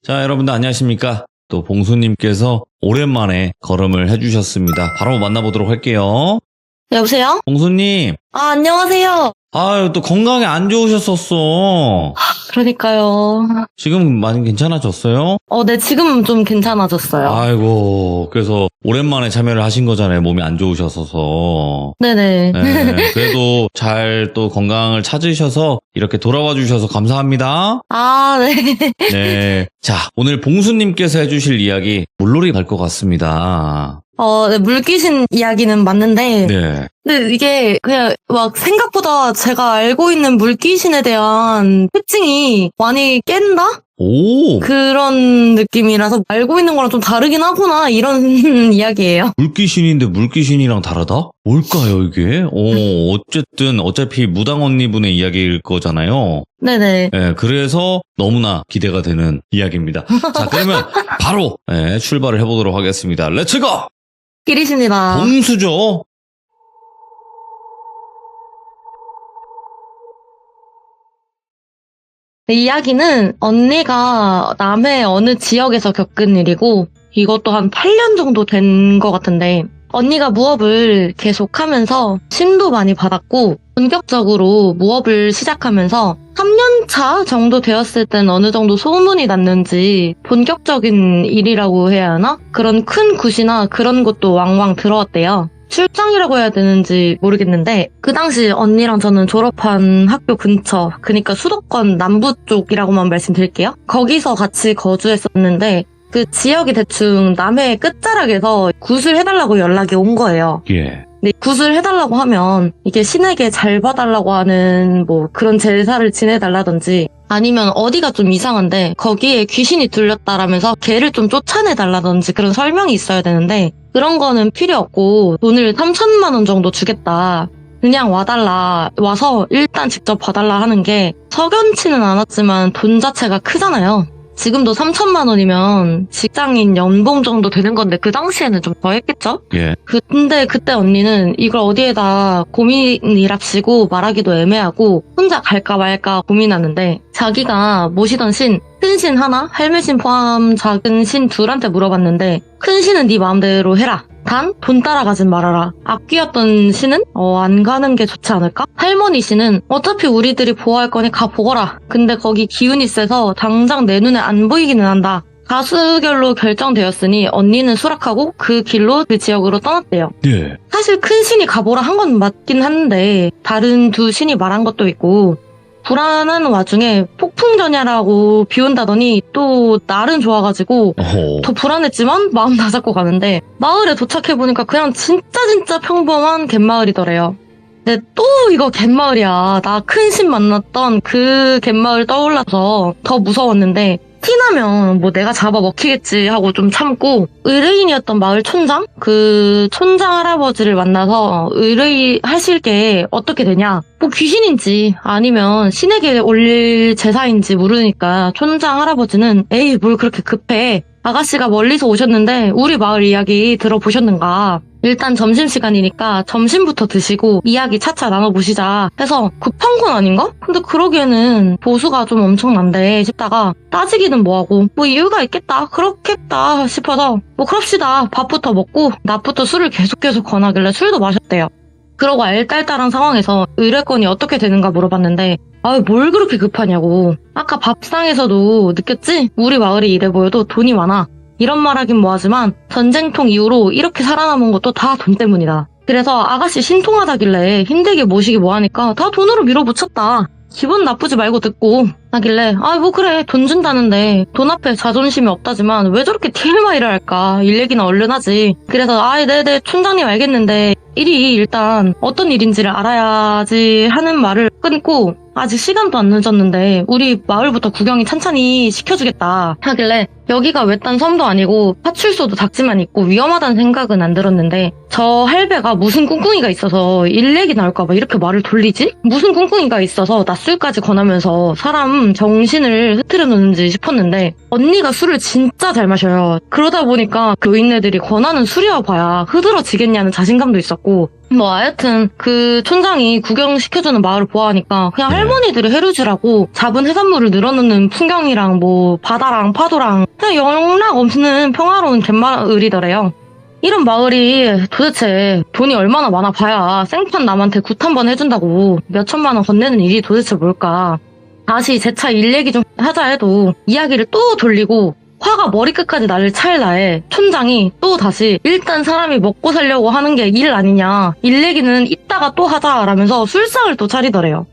자, 여러분들 안녕하십니까? 또 봉수님께서 오랜만에 걸음을 해주셨습니다. 바로 만나보도록 할게요. 여보세요? 봉수님, 안녕하세요. 아유, 또 건강이 안 좋으셨었어. 그러니까요. 지금 많이 괜찮아졌어요? 네, 지금 좀 괜찮아졌어요. 아이고, 그래서 오랜만에 참여를 하신 거잖아요. 몸이 안 좋으셔서. 네네. 네, 그래도 잘 또 건강을 찾으셔서 이렇게 돌아와 주셔서 감사합니다. 아, 네. 네. 자, 오늘 봉수님께서 해주실 이야기 물놀이 갈 것 같습니다. 네, 물귀신 이야기는 맞는데, 네. 근데 이게 그냥 막 생각보다 제가 알고 있는 물귀신에 대한 특징이 많이 깬다? 오! 그런 느낌이라서 알고 있는 거랑 좀 다르긴 하구나, 이런 이야기예요. 물귀신인데 물귀신이랑 다르다? 뭘까요, 이게? 어쨌든, 어차피 무당 언니분의 이야기일 거잖아요. 네네. 네, 그래서 너무나 기대가 되는 이야기입니다. 자, 그러면 바로 출발을 해보도록 하겠습니다. 렛츠고! 끼리십니다. 봉수죠? 이 이야기는 언니가 남해 어느 지역에서 겪은 일이고 이것도 한 8년 정도 된 것 같은데 언니가 무업을 계속하면서 신도 많이 받았고 본격적으로 무업을 시작하면서 3년차 정도 되었을 땐 어느 정도 소문이 났는지 본격적인 일이라고 해야 하나? 그런 큰 굿이나 그런 것도 왕왕 들어왔대요. 출장이라고 해야 되는지 모르겠는데 그 당시 언니랑 저는 졸업한 학교 근처, 그러니까 수도권 남부 쪽이라고만 말씀드릴게요. 거기서 같이 거주했었는데 그 지역이 대충 남해 끝자락에서 굿을 해달라고 연락이 온 거예요. 예. 근데 굿을 해달라고 하면 이게 신에게 잘 봐달라고 하는 뭐 그런 제사를 지내달라든지 아니면 어디가 좀 이상한데 거기에 귀신이 들렸다라면서 걔를 좀 쫓아내달라든지 그런 설명이 있어야 되는데 그런 거는 필요 없고 돈을 3천만 원 정도 주겠다. 그냥 와달라. 와서 일단 직접 봐달라 하는 게 석연치는 않았지만 돈 자체가 크잖아요. 지금도 3천만 원이면 직장인 연봉 정도 되는 건데 그 당시에는 좀 더 했겠죠? 예. 근데 그때 언니는 이걸 어디에다 고민이랍시고 말하기도 애매하고 혼자 갈까 말까 고민하는데 자기가 모시던 신, 큰 신 하나, 할매신 포함 작은 신 둘한테 물어봤는데 큰 신은 네 마음대로 해라. 단 돈 따라가진 말아라. 앞귀였던 신은 안 가는 게 좋지 않을까? 할머니 씨는 어차피 우리들이 보호할 거니 가 보거라. 근데 거기 기운이 세서 당장 내 눈에 안 보이기는 한다. 다수결로 결정되었으니 언니는 수락하고 그 길로 그 지역으로 떠났대요. 예. 사실 큰 신이 가보라 한 건 맞긴 한데 다른 두 신이 말한 것도 있고 불안한 와중에 폭풍전야라고 비온다더니 또 날은 좋아가지고 어허. 더 불안했지만 마음 다잡고 가는데 마을에 도착해보니까 그냥 진짜 평범한 갯마을이더래요. 근데 또 이거 갯마을이야. 나 큰 신 만났던 그 갯마을 떠올라서 더 무서웠는데 티나면 뭐 내가 잡아 먹히겠지 하고 좀 참고 의뢰인이었던 마을 촌장? 그 촌장 할아버지를 만나서 의뢰하실 게 어떻게 되냐? 뭐 귀신인지 아니면 신에게 올릴 제사인지 모르니까 촌장 할아버지는 에이 뭘 그렇게 급해. 아가씨가 멀리서 오셨는데 우리 마을 이야기 들어보셨는가? 일단 점심시간이니까 점심부터 드시고 이야기 차차 나눠보시자 해서 급한 건 아닌가? 근데 그러기에는 보수가 좀 엄청난데 싶다가 따지기는 뭐하고 뭐 이유가 있겠다 그렇겠다 싶어서 뭐 그럽시다 밥부터 먹고 낮부터 술을 계속 권하길래 술도 마셨대요. 그러고 알딸딸한 상황에서 의뢰건이 어떻게 되는가 물어봤는데 뭘 그렇게 급하냐고. 아까 밥상에서도 느꼈지? 우리 마을이 이래 보여도 돈이 많아. 이런 말 하긴 뭐하지만 전쟁통 이후로 이렇게 살아남은 것도 다 돈 때문이다. 그래서 아가씨 신통하다길래 힘들게 모시기 뭐하니까 다 돈으로 밀어붙였다. 기분 나쁘지 말고 듣고 하길래 뭐 그래 돈 준다는데 돈 앞에 자존심이 없다지만 왜 저렇게 TMI를 할까. 일 얘기는 얼른 하지. 그래서 네네 촌장님 알겠는데 일이 일단 어떤 일인지를 알아야지 하는 말을 끊고 아직 시간도 안 늦었는데 우리 마을부터 구경이 찬찬히 시켜주겠다 하길래 여기가 외딴 섬도 아니고 파출소도 작지만 있고 위험하다는 생각은 안 들었는데 저 할배가 무슨 꿍꿍이가 있어서 일 얘기 나올까봐 이렇게 말을 돌리지? 무슨 꿍꿍이가 있어서 낮술까지 권하면서 사람 정신을 흐트려 놓는지 싶었는데 언니가 술을 진짜 잘 마셔요. 그러다 보니까 교인네들이 권하는 술이와 봐야 흐드러지겠냐는 자신감도 있었고 뭐 하여튼 그 촌장이 구경시켜주는 마을을 보아하니까 그냥 네. 할머니들이 해루지라고 잡은 해산물을 늘어놓는 풍경이랑 뭐 바다랑 파도랑 그냥 영락 없는 평화로운 갯마을이더래요. 이런 마을이 도대체 돈이 얼마나 많아 봐야 생판 남한테 굿 한 번 해준다고 몇천만 원 건네는 일이 도대체 뭘까. 다시 재차 일 얘기 좀 하자 해도 이야기를 또 돌리고 화가 머리끝까지 나를 찰나에 촌장이 또 다시 일단 사람이 먹고 살려고 하는 게 일 아니냐, 일 얘기는 이따가 또 하자라면서 술상을 또 차리더래요.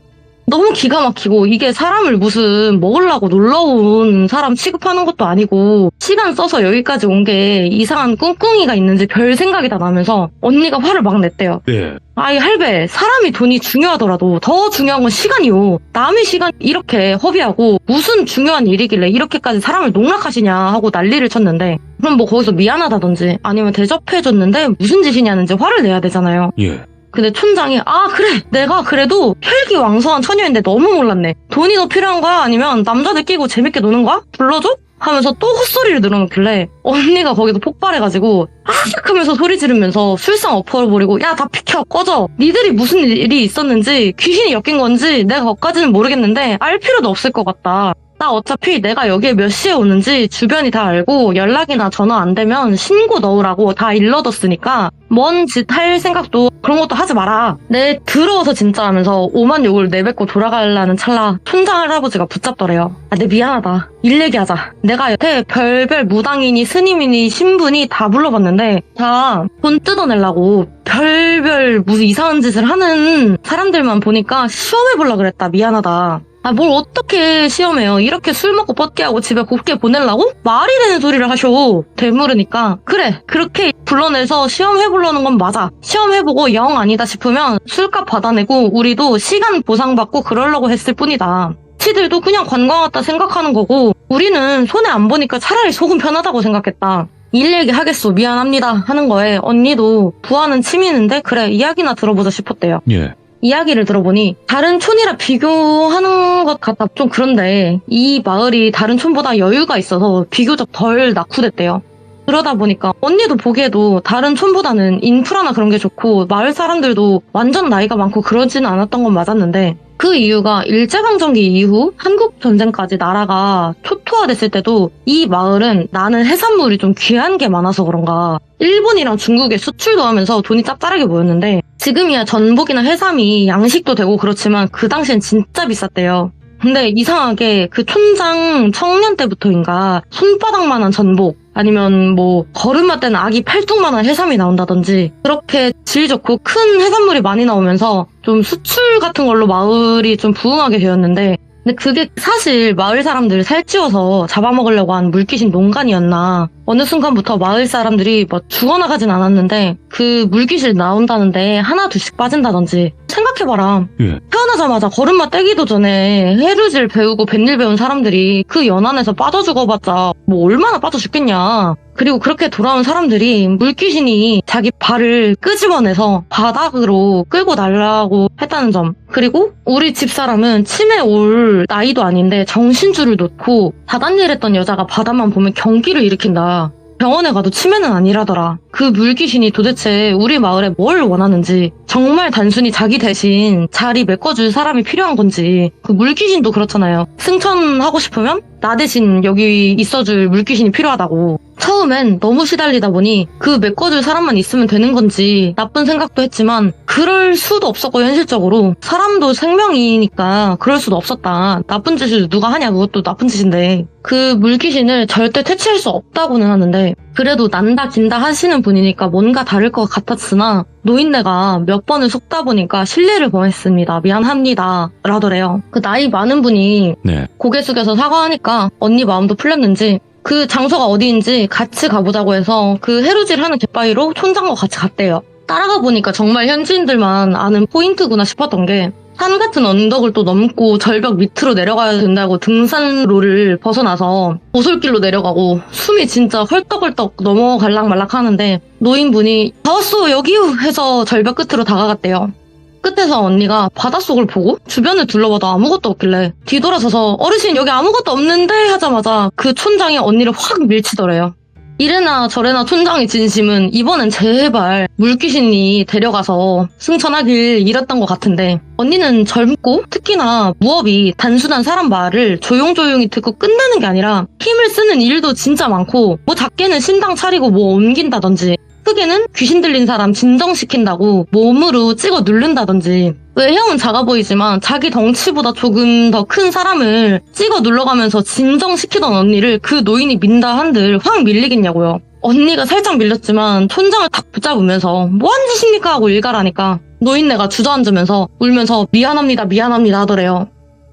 너무 기가 막히고 이게 사람을 무슨 먹으려고 놀러 온 사람 취급하는 것도 아니고 시간 써서 여기까지 온 게 이상한 꿍꿍이가 있는지 별 생각이 다 나면서 언니가 화를 막 냈대요. 네. 아이 할배, 사람이 돈이 중요하더라도 더 중요한 건 시간이요. 남의 시간 이렇게 허비하고 무슨 중요한 일이길래 이렇게까지 사람을 농락하시냐 하고 난리를 쳤는데, 그럼 뭐 거기서 미안하다든지 아니면 대접해줬는데 무슨 짓이냐는지 화를 내야 되잖아요. 예. 근데 촌장이 그래, 내가 그래도 혈기왕성한 처녀인데 너무 몰랐네. 돈이 더 필요한 거야? 아니면 남자들 끼고 재밌게 노는 거야? 불러줘? 하면서 또 헛소리를 늘어놓길래 언니가 거기서 폭발해가지고 아악 하면서 소리 지르면서 술상 엎어버리고 야 다 비켜 꺼져. 니들이 무슨 일이 있었는지 귀신이 엮인 건지 내가 거기까지는 모르겠는데 알 필요도 없을 것 같다. 나 어차피 내가 여기에 몇 시에 오는지 주변이 다 알고 연락이나 전화 안 되면 신고 넣으라고 다 일러뒀으니까 뭔 짓 할 생각도 그런 것도 하지 마라. 내 더러워서 진짜 하면서 오만 욕을 내뱉고 돌아가려는 찰나 촌장 할아버지가 붙잡더래요. 내 미안하다. 일 얘기하자. 내가 여태 별별 무당이니 스님이니 신분이 다 불러봤는데 다 돈 뜯어내려고 별별 무슨 이상한 짓을 하는 사람들만 보니까 시험해보려고 그랬다. 미안하다. 뭘 어떻게 시험해요. 이렇게 술 먹고 뻗게하고 집에 곱게 보내려고? 말이 되는 소리를 하셔. 되물으니까 그래, 그렇게 불러내서 시험해보려는 건 맞아. 시험해보고 영 아니다 싶으면 술값 받아내고 우리도 시간 보상받고 그러려고 했을 뿐이다. 치들도 그냥 관광 왔다 생각하는 거고 우리는 손해 안 보니까 차라리 속은 편하다고 생각했다. 일 얘기하겠소. 미안합니다 하는 거에 언니도 부하는 치미는데 그래 이야기나 들어보자 싶었대요. 예. 이야기를 들어보니 다른 촌이라 비교하는 것 같아 좀 그런데 이 마을이 다른 촌보다 여유가 있어서 비교적 덜 낙후됐대요. 그러다 보니까 언니도 보기에도 다른 촌보다는 인프라나 그런 게 좋고 마을 사람들도 완전 나이가 많고 그러지는 않았던 건 맞았는데 그 이유가 일제강점기 이후 한국전쟁까지 나라가 초토화됐을 때도 이 마을은 나는 해산물이 좀 귀한 게 많아서 그런가 일본이랑 중국에 수출도 하면서 돈이 짭짤하게 모였는데 지금이야 전복이나 해삼이 양식도 되고 그렇지만 그 당시엔 진짜 비쌌대요. 근데 이상하게 그 촌장 청년 때부터인가 손바닥만한 전복 아니면 뭐 걸음마 때는 아기 팔뚝만한 해삼이 나온다든지 그렇게 질 좋고 큰 해산물이 많이 나오면서 좀 수출 같은 걸로 마을이 좀 부흥하게 되었는데 근데 그게 사실 마을 사람들 살찌워서 잡아먹으려고 한 물귀신 농간이었나 어느 순간부터 마을 사람들이 뭐 죽어나가진 않았는데 그 물귀신 나온다는데 하나 둘씩 빠진다든지 생각해봐라. 예. 태어나자마자 걸음마 떼기도 전에 해루질 배우고 뱃일 배운 사람들이 그 연안에서 빠져 죽어봤자 뭐 얼마나 빠져 죽겠냐. 그리고 그렇게 돌아온 사람들이 물귀신이 자기 발을 끄집어내서 바닥으로 끌고 날라고 했다는 점. 그리고 우리 집사람은 치매 올 나이도 아닌데 정신줄을 놓고 바닷일 했던 여자가 바다만 보면 경기를 일으킨다. 병원에 가도 치매는 아니라더라. 그 물귀신이 도대체 우리 마을에 뭘 원하는지 정말 단순히 자기 대신 자리 메꿔줄 사람이 필요한 건지 그 물귀신도 그렇잖아요. 승천하고 싶으면 나 대신 여기 있어줄 물귀신이 필요하다고. 처음엔 너무 시달리다 보니 그 메꿔줄 사람만 있으면 되는 건지 나쁜 생각도 했지만 그럴 수도 없었고 현실적으로 사람도 생명이니까 그럴 수도 없었다. 나쁜 짓을 누가 하냐 그것도 나쁜 짓인데 그 물귀신을 절대 퇴치할 수 없다고는 하는데 그래도 난다 긴다 하시는 분이니까 뭔가 다를 것 같았으나 노인네가 몇 번을 속다 보니까 실례를 범했습니다. 미안합니다. 라더래요. 그 나이 많은 분이 네. 고개 숙여서 사과하니까 언니 마음도 풀렸는지 그 장소가 어디인지 같이 가보자고 해서 그 해루질 하는 갯바위로 촌장과 같이 갔대요. 따라가 보니까 정말 현지인들만 아는 포인트구나 싶었던 게 산 같은 언덕을 또 넘고 절벽 밑으로 내려가야 된다고 등산로를 벗어나서 오솔길로 내려가고 숨이 진짜 헐떡헐떡 넘어갈락 말락 하는데 노인분이 다 왔어 여기요 해서 절벽 끝으로 다가갔대요. 끝에서 언니가 바닷속을 보고 주변을 둘러봐도 아무것도 없길래 뒤돌아서서 어르신 여기 아무것도 없는데 하자마자 그 촌장이 언니를 확 밀치더래요. 이래나 저래나 촌장의 진심은 이번엔 제발 물귀신이 데려가서 승천하길 이랬던 것 같은데, 언니는 젊고 특히나 무업이 단순한 사람 말을 조용조용히 듣고 끝내는 게 아니라 힘을 쓰는 일도 진짜 많고, 뭐 작게는 신당 차리고 뭐 옮긴다든지, 크게는 귀신 들린 사람 진정시킨다고 몸으로 찍어 누른다든지, 외형은 작아 보이지만 자기 덩치보다 조금 더 큰 사람을 찍어 눌러가면서 진정시키던 언니를 그 노인이 민다 한들 확 밀리겠냐고요. 언니가 살짝 밀렸지만 촌장을 탁 붙잡으면서 뭐하는 짓입니까 하고 일갈하니까 노인네가 주저앉으면서 울면서 미안합니다 미안합니다 하더래요.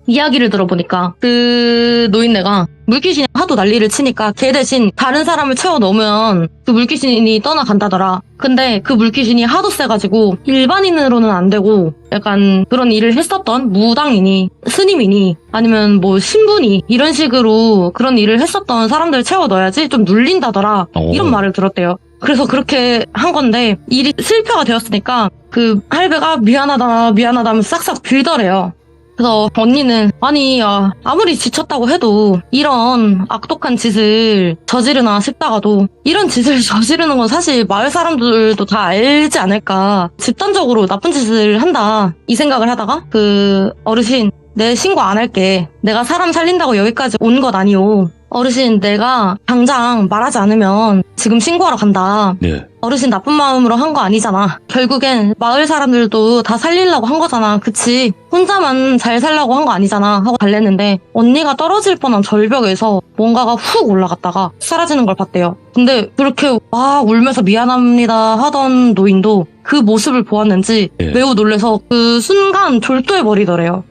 이야기를 들어보니까 그 노인네가 물귀신이 하도 난리를 치니까 걔 대신 다른 사람을 채워 넣으면 그 물귀신이 떠나간다더라. 근데 그 물귀신이 하도 세가지고 일반인으로는 안 되고 약간 그런 일을 했었던 무당이니 스님이니 아니면 뭐 신부니 이런 식으로 그런 일을 했었던 사람들 채워 넣어야지 좀 눌린다더라. 이런 말을 들었대요. 그래서 그렇게 한 건데 일이 실패가 되었으니까 그 할배가 미안하다 미안하다 하면서 싹싹 빌더래요. 그래서 언니는 아무리 지쳤다고 해도 이런 악독한 짓을 저지르나 싶다가도 이런 짓을 저지르는 건 사실 마을 사람들도 다 알지 않을까, 집단적으로 나쁜 짓을 한다 이 생각을 하다가 그 어르신 내 신고 안 할게, 내가 사람 살린다고 여기까지 온 것 아니오, 어르신 내가 당장 말하지 않으면 지금 신고하러 간다. 네. 어르신 나쁜 마음으로 한 거 아니잖아. 결국엔 마을 사람들도 다 살리려고 한 거잖아. 그치? 혼자만 잘 살려고 한 거 아니잖아 하고 달랬는데 언니가 떨어질 뻔한 절벽에서 뭔가가 훅 올라갔다가 사라지는 걸 봤대요. 근데 그렇게 울면서 미안합니다 하던 노인도 그 모습을 보았는지 매우 놀라서 그 순간 졸도해버리더래요.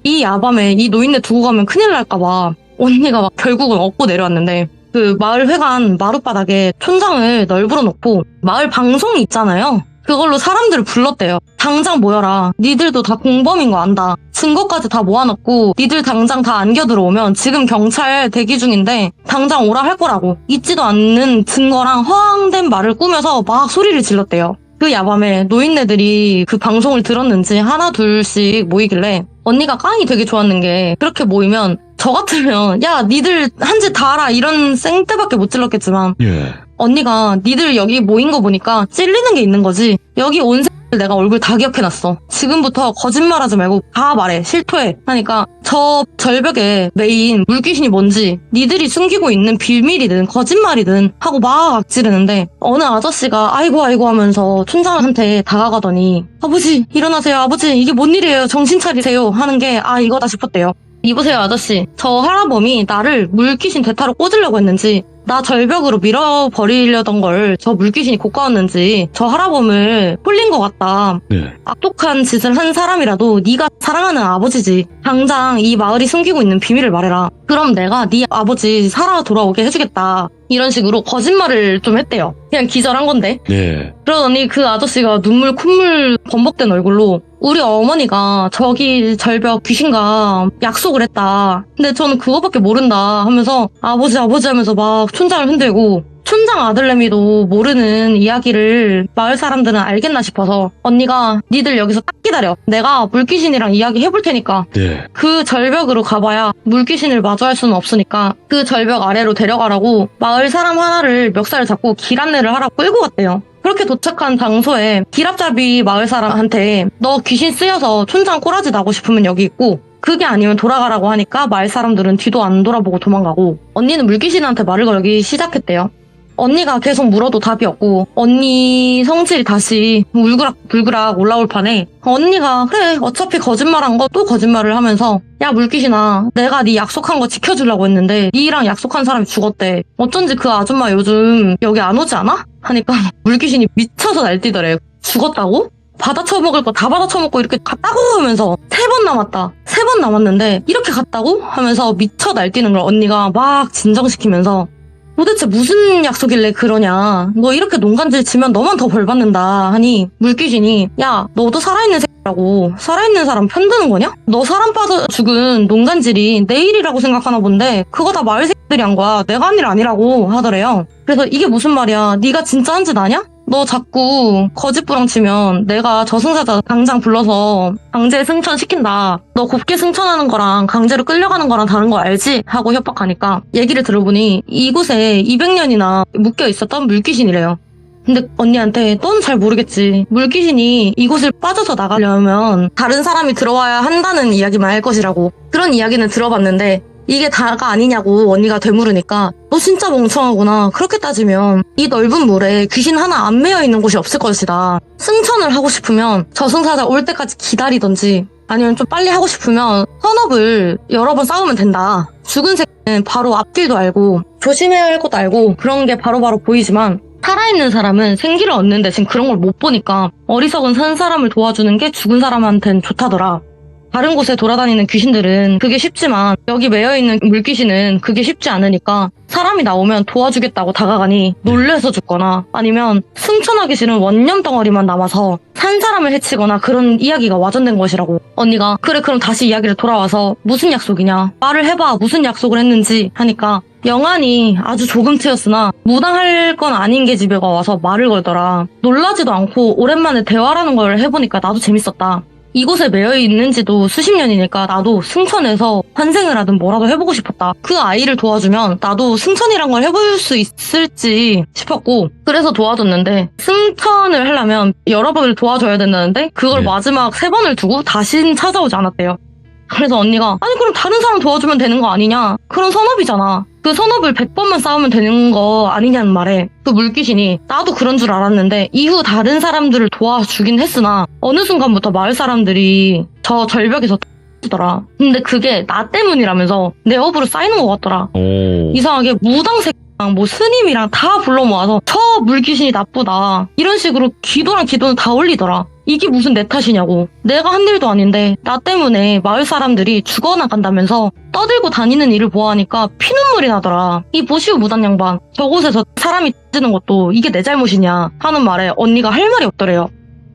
이 야밤에 이 노인네 두고 가면 큰일 날까봐 언니가 막 결국은 업고 내려왔는데, 그 마을 회관 마룻바닥에 촌장을 널브러 놓고 마을 방송이 있잖아요. 그걸로 사람들을 불렀대요. 당장 모여라. 니들도 다 공범인 거 안다. 증거까지 다 모아놓고 니들 당장 다 안겨 들어오면 지금 경찰 대기 중인데 당장 오라 할 거라고. 있지도 않는 증거랑 허황된 말을 꾸며서 막 소리를 질렀대요. 그 야밤에 노인네들이 그 방송을 들었는지 하나 둘씩 모이길래 언니가 깡이 되게 좋았는 게, 그렇게 모이면 저 같으면 야 니들 한 짓 다 알아 이런 생떼밖에 못 질렀겠지만 언니가 니들 여기 모인 거 보니까 찔리는 게 있는 거지. 여기 온 내가 얼굴 다 기억해놨어. 지금부터 거짓말하지 말고 다 말해. 실토해. 하니까 저 절벽에 메인 물귀신이 뭔지, 니들이 숨기고 있는 비밀이든 거짓말이든 하고 막 악지르는데 어느 아저씨가 아이고 하면서 촌장한테 다가가더니 아버지 일어나세요. 아버지 이게 뭔 일이에요. 정신 차리세요. 하는 게 이거다 싶었대요. 이보세요 아저씨, 저 할아범이 나를 물귀신 대타로 꽂으려고 했는지, 나 절벽으로 밀어버리려던 걸 저 물귀신이 곶가웠는지 저 할아범을 홀린 것 같다. 악독한 짓을 한 사람이라도 네가 사랑하는 아버지지. 당장 이 마을이 숨기고 있는 비밀을 말해라. 그럼 내가 네 아버지 살아 돌아오게 해주겠다. 이런 식으로 거짓말을 좀 했대요. 그냥 기절한 건데. 그러더니 그 아저씨가 눈물 콧물 범벅된 얼굴로 우리 어머니가 저기 절벽 귀신과 약속을 했다. 근데 저는 그거밖에 모른다 하면서 아버지 하면서 막 촌장을 흔들고, 촌장 아들내미도 모르는 이야기를 마을 사람들은 알겠나 싶어서 언니가 니들 여기서 딱 기다려. 내가 물귀신이랑 이야기 해볼 테니까. 그 절벽으로 가봐야 물귀신을 마주할 수는 없으니까 그 절벽 아래로 데려가라고 마을 사람 하나를 멱살을 잡고 길 안내를 하라고 끌고 갔대요. 그렇게 도착한 장소에 길앞잡이 마을 사람한테 너 귀신 쓰여서 촌장 꼬라지 나고 싶으면 여기 있고, 그게 아니면 돌아가라고 하니까 마을 사람들은 뒤도 안 돌아보고 도망가고, 언니는 물귀신한테 말을 걸기 시작했대요. 언니가 계속 물어도 답이 없고 언니 성질이 다시 울그락불그락 올라올 판에 언니가 그래 어차피 거짓말한 거 또 거짓말을 하면서 야 물귀신아, 내가 네 약속한 거 지켜주려고 했는데 니랑 약속한 사람이 죽었대. 어쩐지 그 아줌마 요즘 여기 안 오지 않아? 하니까 물귀신이 미쳐서 날뛰더래. 죽었다고? 받아쳐먹을 거 다 받아쳐먹고 이렇게 갔다고 하면서 3번 남았다. 3번 남았는데 이렇게 갔다고? 하면서 미쳐 날뛰는 걸 언니가 막 진정시키면서 도대체 무슨 약속이길래 그러냐. 너 이렇게 농간질 치면 너만 더 벌 받는다 하니 물귀신이 야 너도 살아있는 새끼라고. 살아있는 사람 편드는 거냐? 너 사람 빠져 죽은 농간질이 내 일이라고 생각하나 본데 그거 다 마을 새끼들이 한 거야. 내가 한 일 아니라고 하더래요. 그래서 이게 무슨 말이야. 네가 진짜 한 짓 아냐? 너 자꾸 거짓부렁치면 내가 저승사자 당장 불러서 강제 승천시킨다. 너 곱게 승천하는 거랑 강제로 끌려가는 거랑 다른 거 알지? 하고 협박하니까 얘기를 들어보니 이곳에 200년이나 묶여 있었던 물귀신이래요. 근데 언니한테 넌 잘 모르겠지. 물귀신이 이곳을 빠져서 나가려면 다른 사람이 들어와야 한다는 이야기만 할 것이라고. 그런 이야기는 들어봤는데 이게 다가 아니냐고 언니가 되물으니까 너 진짜 멍청하구나. 그렇게 따지면 이 넓은 물에 귀신 하나 안 매여 있는 곳이 없을 것이다. 승천을 하고 싶으면 저승사자 올 때까지 기다리던지 아니면 좀 빨리 하고 싶으면 선업을 여러 번 쌓으면 된다. 죽은 새는 바로 앞길도 알고 조심해야 할 것도 알고 그런 게 바로바로 보이지만 살아있는 사람은 생기를 얻는 대신 그런 걸 못 보니까 어리석은 산 사람을 도와주는 게 죽은 사람한텐 좋다더라. 다른 곳에 돌아다니는 귀신들은 그게 쉽지만 여기 매여있는 물귀신은 그게 쉽지 않으니까 사람이 나오면 도와주겠다고 다가가니 놀래서 죽거나 아니면 승천하기 싫은 원념 덩어리만 남아서 산 사람을 해치거나 그런 이야기가 와전된 것이라고. 언니가 그래 그럼 다시 이야기를 돌아와서 무슨 약속이냐 말을 해봐 무슨 약속을 했는지 하니까 영안이 아주 조금 트였으나 무당할 건 아닌 계집애가 와서 말을 걸더라. 놀라지도 않고 오랜만에 대화라는 걸 해보니까 나도 재밌었다. 이곳에 매여 있는지도 수십 년이니까 나도 승천해서 환생을 하든 뭐라도 해보고 싶었다. 그 아이를 도와주면 나도 승천이란 걸 해볼 수 있을지 싶었고 그래서 도와줬는데 승천을 하려면 여러 번을 도와줘야 된다는데 그걸 네. 마지막 3번을 두고 다신 찾아오지 않았대요. 그래서 언니가 아니 그럼 다른 사람 도와주면 되는 거 아니냐? 그런 선업이잖아. 그 선업을 100번만 쌓으면 되는 거 아니냐는 말에 그 물귀신이 나도 그런 줄 알았는데 이후 다른 사람들을 도와주긴 했으나 어느 순간부터 마을 사람들이 저 절벽에서 더라. 근데 그게 나 때문이라면서 내 업으로 쌓이는 것 같더라. 오. 이상하게 무당새랑 뭐 스님이랑 다 불러 모아서 저 물귀신이 나쁘다 이런 식으로 기도랑 기도는 다 올리더라. 이게 무슨 내 탓이냐고. 내가 한 일도 아닌데 나 때문에 마을 사람들이 죽어나간다면서 떠들고 다니는 일을 보아하니까 피눈물이 나더라. 이 보시오 무당 양반 저곳에서 사람이 뜨는 것도 이게 내 잘못이냐 하는 말에 언니가 할 말이 없더래요.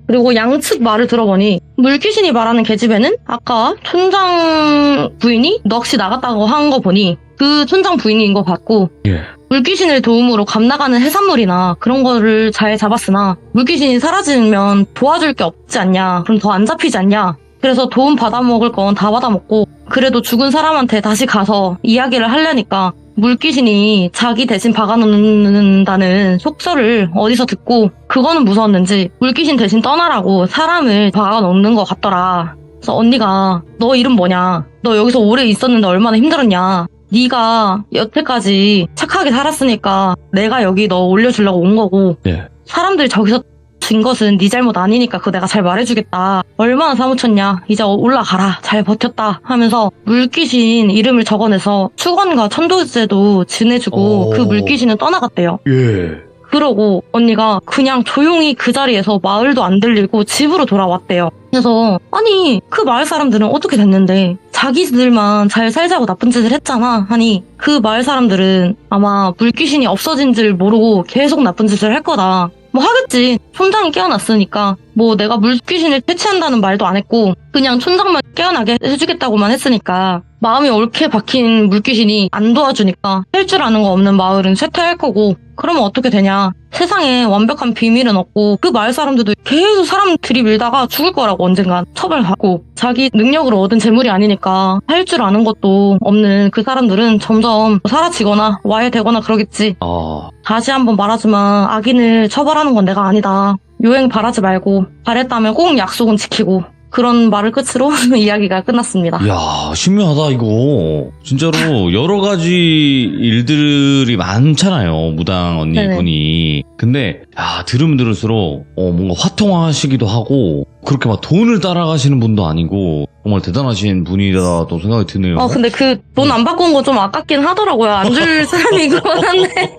그리고 양측 말을 들어보니 물귀신이 말하는 계집애는 아까 촌장 부인이 넋이 나갔다고 한 거 보니 그 촌장 부인인 것 같고 예. 물귀신을 도움으로 감나가는 해산물이나 그런 거를 잘 잡았으나 물귀신이 사라지면 도와줄 게 없지 않냐. 그럼 더 안 잡히지 않냐. 그래서 도움 받아먹을 건 다 받아먹고 그래도 죽은 사람한테 다시 가서 이야기를 하려니까 물귀신이 자기 대신 박아놓는다는 속설을 어디서 듣고 그거는 무서웠는지 물귀신 대신 떠나라고 사람을 박아놓는 것 같더라. 그래서 언니가 너 이름 뭐냐? 너 여기서 오래 있었는데 얼마나 힘들었냐? 네가 여태까지 착하게 살았으니까 내가 여기 너 올려주려고 온 거고 예. 사람들이 저기서 진 것은 네 잘못 아니니까 그거 내가 잘 말해주겠다. 얼마나 사무쳤냐. 이제 올라가라. 잘 버텼다 하면서 물귀신 이름을 적어내서 축원과 천도제도 지내주고 오. 그 물귀신은 떠나갔대요. 예. 그러고 언니가 그냥 조용히 그 자리에서 마을도 안 들리고 집으로 돌아왔대요. 그래서 아니 그 마을 사람들은 어떻게 됐는데 자기들만 잘 살자고 나쁜 짓을 했잖아 하니 그 마을 사람들은 아마 물귀신이 없어진 줄 모르고 계속 나쁜 짓을 할 거다. 뭐 하겠지. 촌장이 깨어났으니까 뭐 내가 물귀신을 퇴치한다는 말도 안 했고 그냥 촌장만 깨어나게 해주겠다고만 했으니까 마음이 옳게 박힌 물귀신이 안 도와주니까 할 줄 아는 거 없는 마을은 쇠퇴할 거고 그러면 어떻게 되냐. 세상에 완벽한 비밀은 없고 그 마을 사람들도 계속 사람 들이밀다가 죽을 거라고 언젠간 처벌받고 자기 능력으로 얻은 재물이 아니니까 할 줄 아는 것도 없는 그 사람들은 점점 사라지거나 와해되거나 그러겠지. 아. 다시 한번 말하지만 악인을 처벌하는 건 내가 아니다. 요행 바라지 말고 바랬다면 꼭 약속은 지키고 그런 말을 끝으로 이야기가 끝났습니다. 이야, 신기하다, 이거. 진짜로, 여러 가지 일들이 많잖아요, 무당 언니분이. 근데, 야, 들으면 들을수록, 뭔가 화통하시기도 하고, 그렇게 막 돈을 따라가시는 분도 아니고, 정말 대단하신 분이라도 생각이 드네요. 근데 그 돈 안 바꾼 거 좀 아깝긴 하더라고요. 안 줄 사람이 있긴 한데.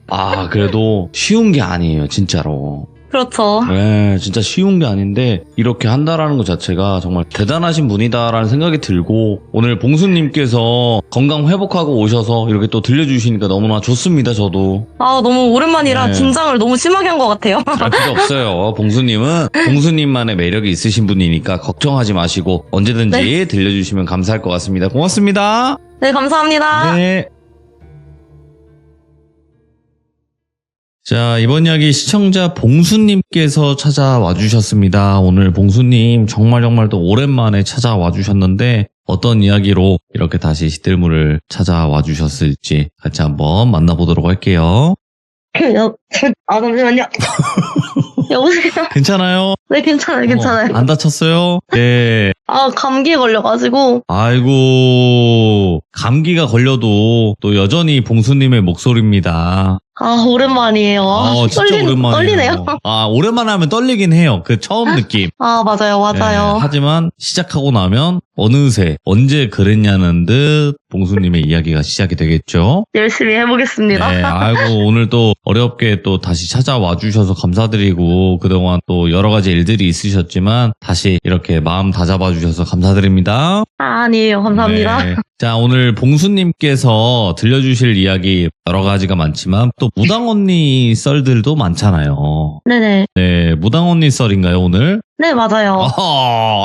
아, 그래도 쉬운 게 아니에요, 진짜로. 그렇죠. 네, 진짜 쉬운 게 아닌데 이렇게 한다라는 것 자체가 정말 대단하신 분이다라는 생각이 들고 오늘 봉수님께서 건강 회복하고 오셔서 이렇게 또 들려주시니까 너무나 좋습니다. 저도. 너무 오랜만이라 네. 긴장을 너무 심하게 한 것 같아요. 할 필요 없어요. 봉수님은 봉수님만의 매력이 있으신 분이니까 걱정하지 마시고 언제든지 네. 들려주시면 감사할 것 같습니다. 고맙습니다. 네, 감사합니다. 네. 자, 이번 이야기 시청자 봉수님께서 찾아와 주셨습니다. 오늘 봉수님 정말 또 오랜만에 찾아와 주셨는데 어떤 이야기로 이렇게 다시 시들물을 찾아와 주셨을지 같이 한번 만나보도록 할게요. 잠시만요. 여보세요? 괜찮아요? 네, 괜찮아요. 안 다쳤어요? 네. 감기에 걸려가지고. 아이고, 감기가 걸려도 또 여전히 봉수님의 목소리입니다. 오랜만이에요. 진짜 오랜만이에요. 떨리네요. 오랜만에 하면 떨리긴 해요. 그 처음 느낌. 맞아요. 네, 하지만 시작하고 나면 어느새 언제 그랬냐는 듯 봉수님의 이야기가 시작이 되겠죠. 열심히 해보겠습니다. 네, 아이고 오늘 또 어렵게 또 다시 찾아와 주셔서 감사드리고 그동안 또 여러 가지 일들이 있으셨지만 다시 이렇게 마음 다잡아 주셔서 감사드립니다. 아니에요. 감사합니다. 네. 자, 오늘 봉수님께서 들려주실 이야기 여러 가지가 많지만 또 무당 언니 썰들도 많잖아요. 네네. 네, 무당 언니 썰인가요 오늘? 네, 맞아요.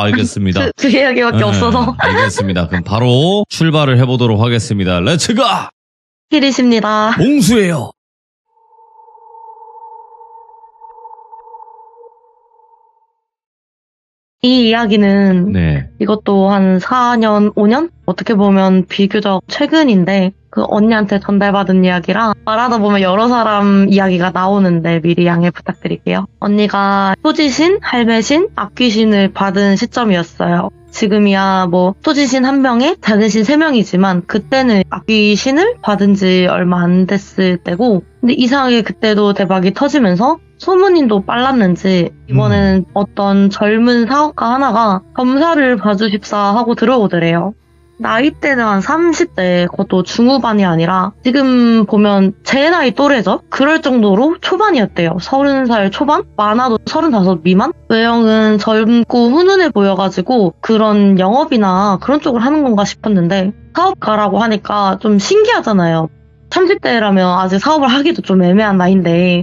알겠습니다. 그 이야기밖에 없어서. 알겠습니다. 그럼 바로 출발을 해보도록 하겠습니다. 렛츠고! 필이십니다. 봉수예요. 이 이야기는 네. 이것도 한 4년, 5년? 어떻게 보면 비교적 최근인데 그 언니한테 전달받은 이야기라 말하다 보면 여러 사람 이야기가 나오는데 미리 양해 부탁드릴게요. 언니가 소지신, 할매신, 악귀신을 받은 시점이었어요. 지금이야 소지신 1명에 작은신 3명이지만 그때는 악귀신을 받은 지 얼마 안 됐을 때고 근데 이상하게 그때도 대박이 터지면서 소문인도 빨랐는지 이번에는 어떤 젊은 사업가 하나가 검사를 봐주십사 하고 들어오더래요. 나이대는 한 30대, 그것도 중후반이 아니라 지금 보면 제 나이 또래죠? 그럴 정도로 초반이었대요. 30살 초반? 많아도 35 미만? 외형은 젊고 훈훈해 보여가지고 그런 영업이나 그런 쪽을 하는 건가 싶었는데 사업가라고 하니까 좀 신기하잖아요. 30대라면 아직 사업을 하기도 좀 애매한 나이인데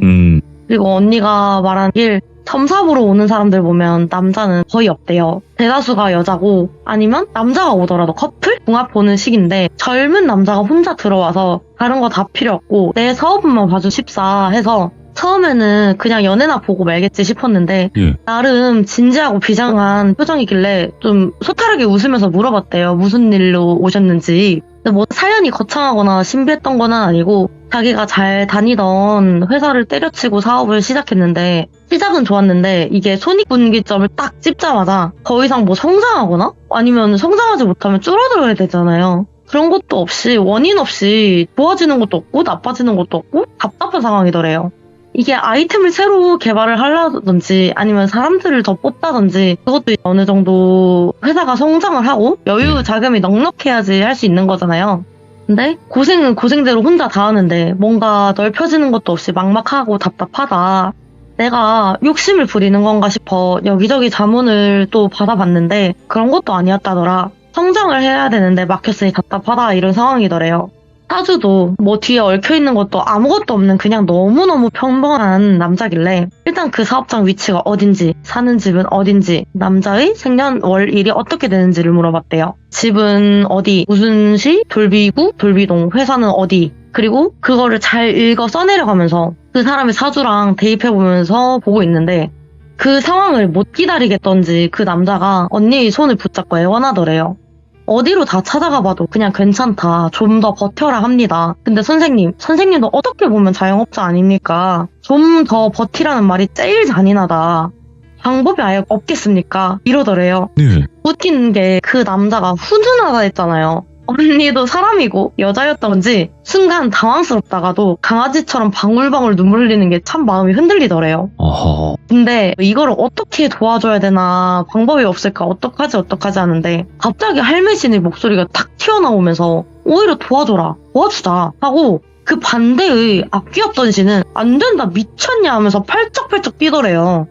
그리고 언니가 말한 길 점사 보러 오는 사람들 보면 남자는 거의 없대요. 대다수가 여자고 아니면 남자가 오더라도 커플? 궁합 보는 식인데 젊은 남자가 혼자 들어와서 다른 거 다 필요 없고 내 사업만 봐주십사 해서 처음에는 그냥 연애나 보고 말겠지 싶었는데 나름 진지하고 비장한 표정이길래 좀 소탈하게 웃으면서 물어봤대요. 무슨 일로 오셨는지. 근데 사연이 거창하거나 신비했던 건 아니고 자기가 잘 다니던 회사를 때려치고 사업을 시작했는데 시작은 좋았는데 이게 손익분기점을 딱 찝자마자 더 이상 성장하거나 아니면 성장하지 못하면 줄어들어야 되잖아요. 그런 것도 없이 원인 없이 좋아지는 것도 없고 나빠지는 것도 없고 답답한 상황이더래요. 이게 아이템을 새로 개발을 하려든지 아니면 사람들을 더 뽑다든지 그것도 어느 정도 회사가 성장을 하고 여유 자금이 넉넉해야지 할 수 있는 거잖아요. 근데 고생은 고생대로 혼자 다 하는데 뭔가 넓혀지는 것도 없이 막막하고 답답하다. 내가 욕심을 부리는 건가 싶어 여기저기 자문을 또 받아봤는데 그런 것도 아니었다더라. 성장을 해야 되는데 막혔으니 답답하다 이런 상황이더래요. 사주도 뒤에 얽혀있는 것도 아무것도 없는 그냥 너무너무 평범한 남자길래 일단 그 사업장 위치가 어딘지 사는 집은 어딘지 남자의 생년월일이 어떻게 되는지를 물어봤대요. 집은 어디, 무슨 시, 돌비구, 돌비동, 회사는 어디 그리고 그거를 잘 읽어 써내려가면서 그 사람의 사주랑 대입해보면서 보고 있는데 그 상황을 못 기다리겠던지 그 남자가 언니의 손을 붙잡고 애원하더래요. 어디로 다 찾아가 봐도 그냥 괜찮다. 좀 더 버텨라 합니다. 근데 선생님도 어떻게 보면 자영업자 아닙니까? 좀 더 버티라는 말이 제일 잔인하다. 방법이 아예 없겠습니까? 이러더래요. 웃긴 게 그 남자가 훈훈하다 했잖아요. 언니도 사람이고 여자였던지 순간 당황스럽다가도 강아지처럼 방울방울 눈물 흘리는 게 참 마음이 흔들리더래요. 근데 이거를 어떻게 도와줘야 되나 방법이 없을까 어떡하지 하는데 갑자기 할매신의 목소리가 탁 튀어나오면서 오히려 도와주자 하고 그 반대의 악귀였던 씨는 안 된다 미쳤냐 하면서 팔쩍팔쩍 뛰더래요.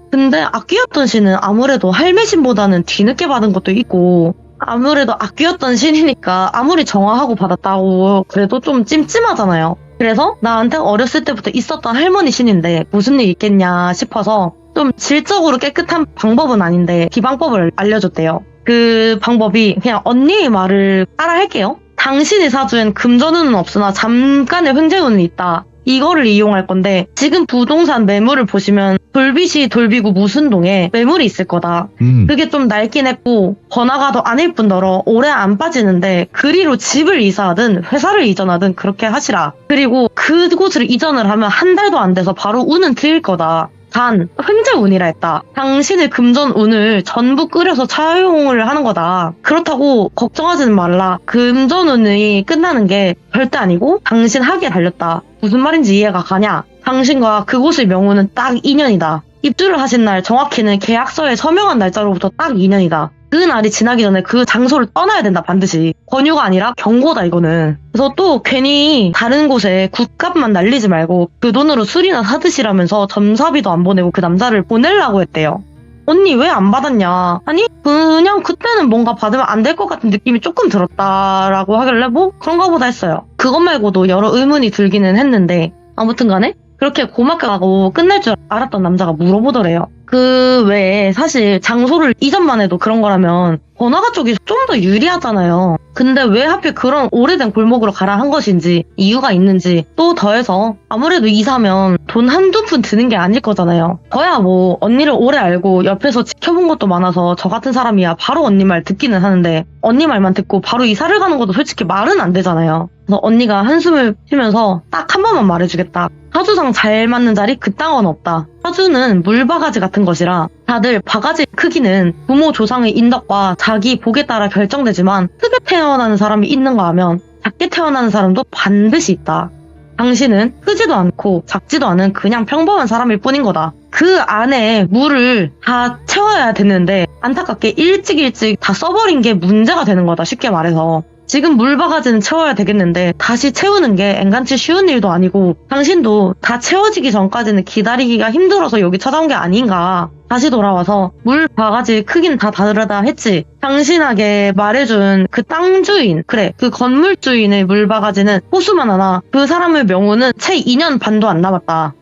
근데 악귀였던 씨는 아무래도 할매신보다는 뒤늦게 받은 것도 있고 아무래도 악귀였던 신이니까 아무리 정화하고 받았다고 그래도 좀 찜찜하잖아요. 그래서 나한테 어렸을 때부터 있었던 할머니 신인데 무슨 일 있겠냐 싶어서 좀 질적으로 깨끗한 방법은 아닌데 기방법을 알려줬대요. 그 방법이 그냥 언니의 말을 따라 할게요. 당신의 사주엔 금전운은 없으나 잠깐의 횡재운은 있다. 이거를 이용할 건데 지금 부동산 매물을 보시면 돌빗이 돌비구 무순동에 매물이 있을 거다. 그게 좀 낡긴 했고 번화가 더 아닐 뿐더러 오래 안 빠지는데 그리로 집을 이사하든 회사를 이전하든 그렇게 하시라. 그리고 그곳을 이전을 하면 한 달도 안 돼서 바로 운은 트일 거다. 단 횡재운이라 했다. 당신의 금전운을 전부 끓여서 차용을 하는 거다. 그렇다고 걱정하지는 말라. 금전운이 끝나는 게 절대 아니고 당신 하기에 달렸다. 무슨 말인지 이해가 가냐? 당신과 그곳의 명운은 딱 2년이다. 입주를 하신 날 정확히는 계약서에 서명한 날짜로부터 딱 2년이다. 그 날이 지나기 전에 그 장소를 떠나야 된다 반드시. 권유가 아니라 경고다 이거는. 그래서 또 괜히 다른 곳에 굿값만 날리지 말고 그 돈으로 술이나 사드시라면서 점사비도 안 보내고 그 남자를 보내려고 했대요. 언니 왜 안 받았냐? 아니 그냥 그때는 뭔가 받으면 안 될 것 같은 느낌이 조금 들었다라고 하길래 뭐 그런가 보다 했어요. 그것 말고도 여러 의문이 들기는 했는데 아무튼 간에 그렇게 고맙게 가고 끝날 줄 알았던 남자가 물어보더래요. 그 외에 사실 장소를 이전만 해도 그런 거라면 번화가 쪽이 좀 더 유리하잖아요. 근데 왜 하필 그런 오래된 골목으로 가라 한 것인지 이유가 있는지 또 더해서 아무래도 이사면 돈 한두 푼 드는 게 아닐 거잖아요. 저야 뭐 언니를 오래 알고 옆에서 지켜본 것도 많아서 저 같은 사람이야 바로 언니 말 듣기는 하는데 언니 말만 듣고 바로 이사를 가는 것도 솔직히 말은 안 되잖아요. 그래서 언니가 한숨을 쉬면서 딱 한 번만 말해주겠다. 사주상 잘 맞는 자리 그딴 건 없다. 사주는 물바가지 같은 것이라 다들 바가지 크기는 부모 조상의 인덕과 자기 복에 따라 결정되지만 크게 태어나는 사람이 있는가 하면 작게 태어나는 사람도 반드시 있다. 당신은 크지도 않고 작지도 않은 그냥 평범한 사람일 뿐인 거다. 그 안에 물을 다 채워야 되는데 안타깝게 일찍 다 써버린 게 문제가 되는 거다. 쉽게 말해서. 지금 물바가지는 채워야 되겠는데 다시 채우는 게 앵간치 쉬운 일도 아니고 당신도 다 채워지기 전까지는 기다리기가 힘들어서 여기 찾아온 게 아닌가. 다시 돌아와서 물바가지 크긴 다 다르다 했지. 당신에게 말해준 그 땅 주인, 그래 그 건물 주인의 물바가지는 호수만 하나 그 사람의 명운은 채 2년 반도 안 남았다.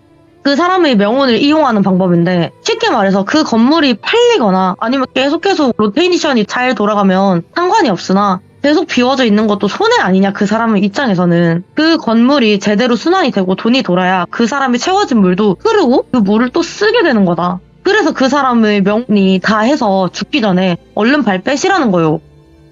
그 사람의 명운을 이용하는 방법인데 쉽게 말해서 그 건물이 팔리거나 아니면 계속 로테이션이 잘 돌아가면 상관이 없으나 계속 비워져 있는 것도 손해 아니냐 그 사람 입장에서는. 그 건물이 제대로 순환이 되고 돈이 돌아야 그 사람이 채워진 물도 흐르고 그 물을 또 쓰게 되는 거다. 그래서 그 사람의 명운이 다 해서 죽기 전에 얼른 발 빼시라는 거요.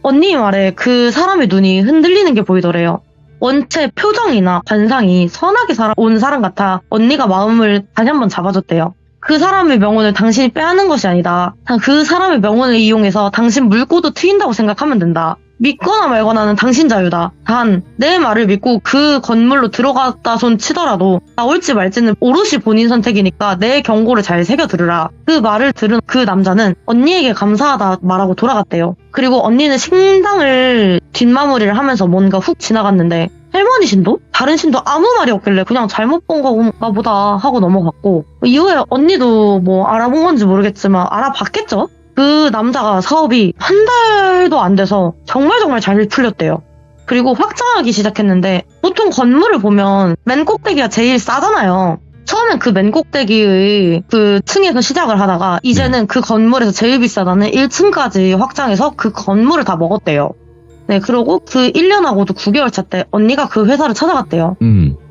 언니 말에 그 사람의 눈이 흔들리는 게 보이더래요. 원체 표정이나 관상이 선하게 온 사람 같아 언니가 마음을 다시 한번 잡아줬대요. 그 사람의 명운을 당신이 빼앗는 것이 아니다. 그 사람의 명운을 이용해서 당신 물꼬도 트인다고 생각하면 된다. 믿거나 말거나는 당신 자유다. 단 내 말을 믿고 그 건물로 들어갔다 손 치더라도 나올지 말지는 오롯이 본인 선택이니까 내 경고를 잘 새겨 들으라. 그 말을 들은 그 남자는 언니에게 감사하다 말하고 돌아갔대요. 그리고 언니는 식당을 뒷마무리를 하면서 뭔가 훅 지나갔는데 할머니 신도? 다른 신도 아무 말이 없길래 그냥 잘못 본 건가 보다 하고 넘어갔고 이후에 언니도 뭐 알아본 건지 모르겠지만 알아봤겠죠? 그 남자가 사업이 한 달도 안 돼서 정말 잘 풀렸대요. 그리고 확장하기 시작했는데 보통 건물을 보면 맨 꼭대기가 제일 싸잖아요. 처음엔 그 맨 꼭대기의 그 층에서 시작을 하다가 이제는 그 건물에서 제일 비싸다는 1층까지 확장해서 그 건물을 다 먹었대요. 네, 그러고 그 1년하고도 9개월 차 때 언니가 그 회사를 찾아갔대요.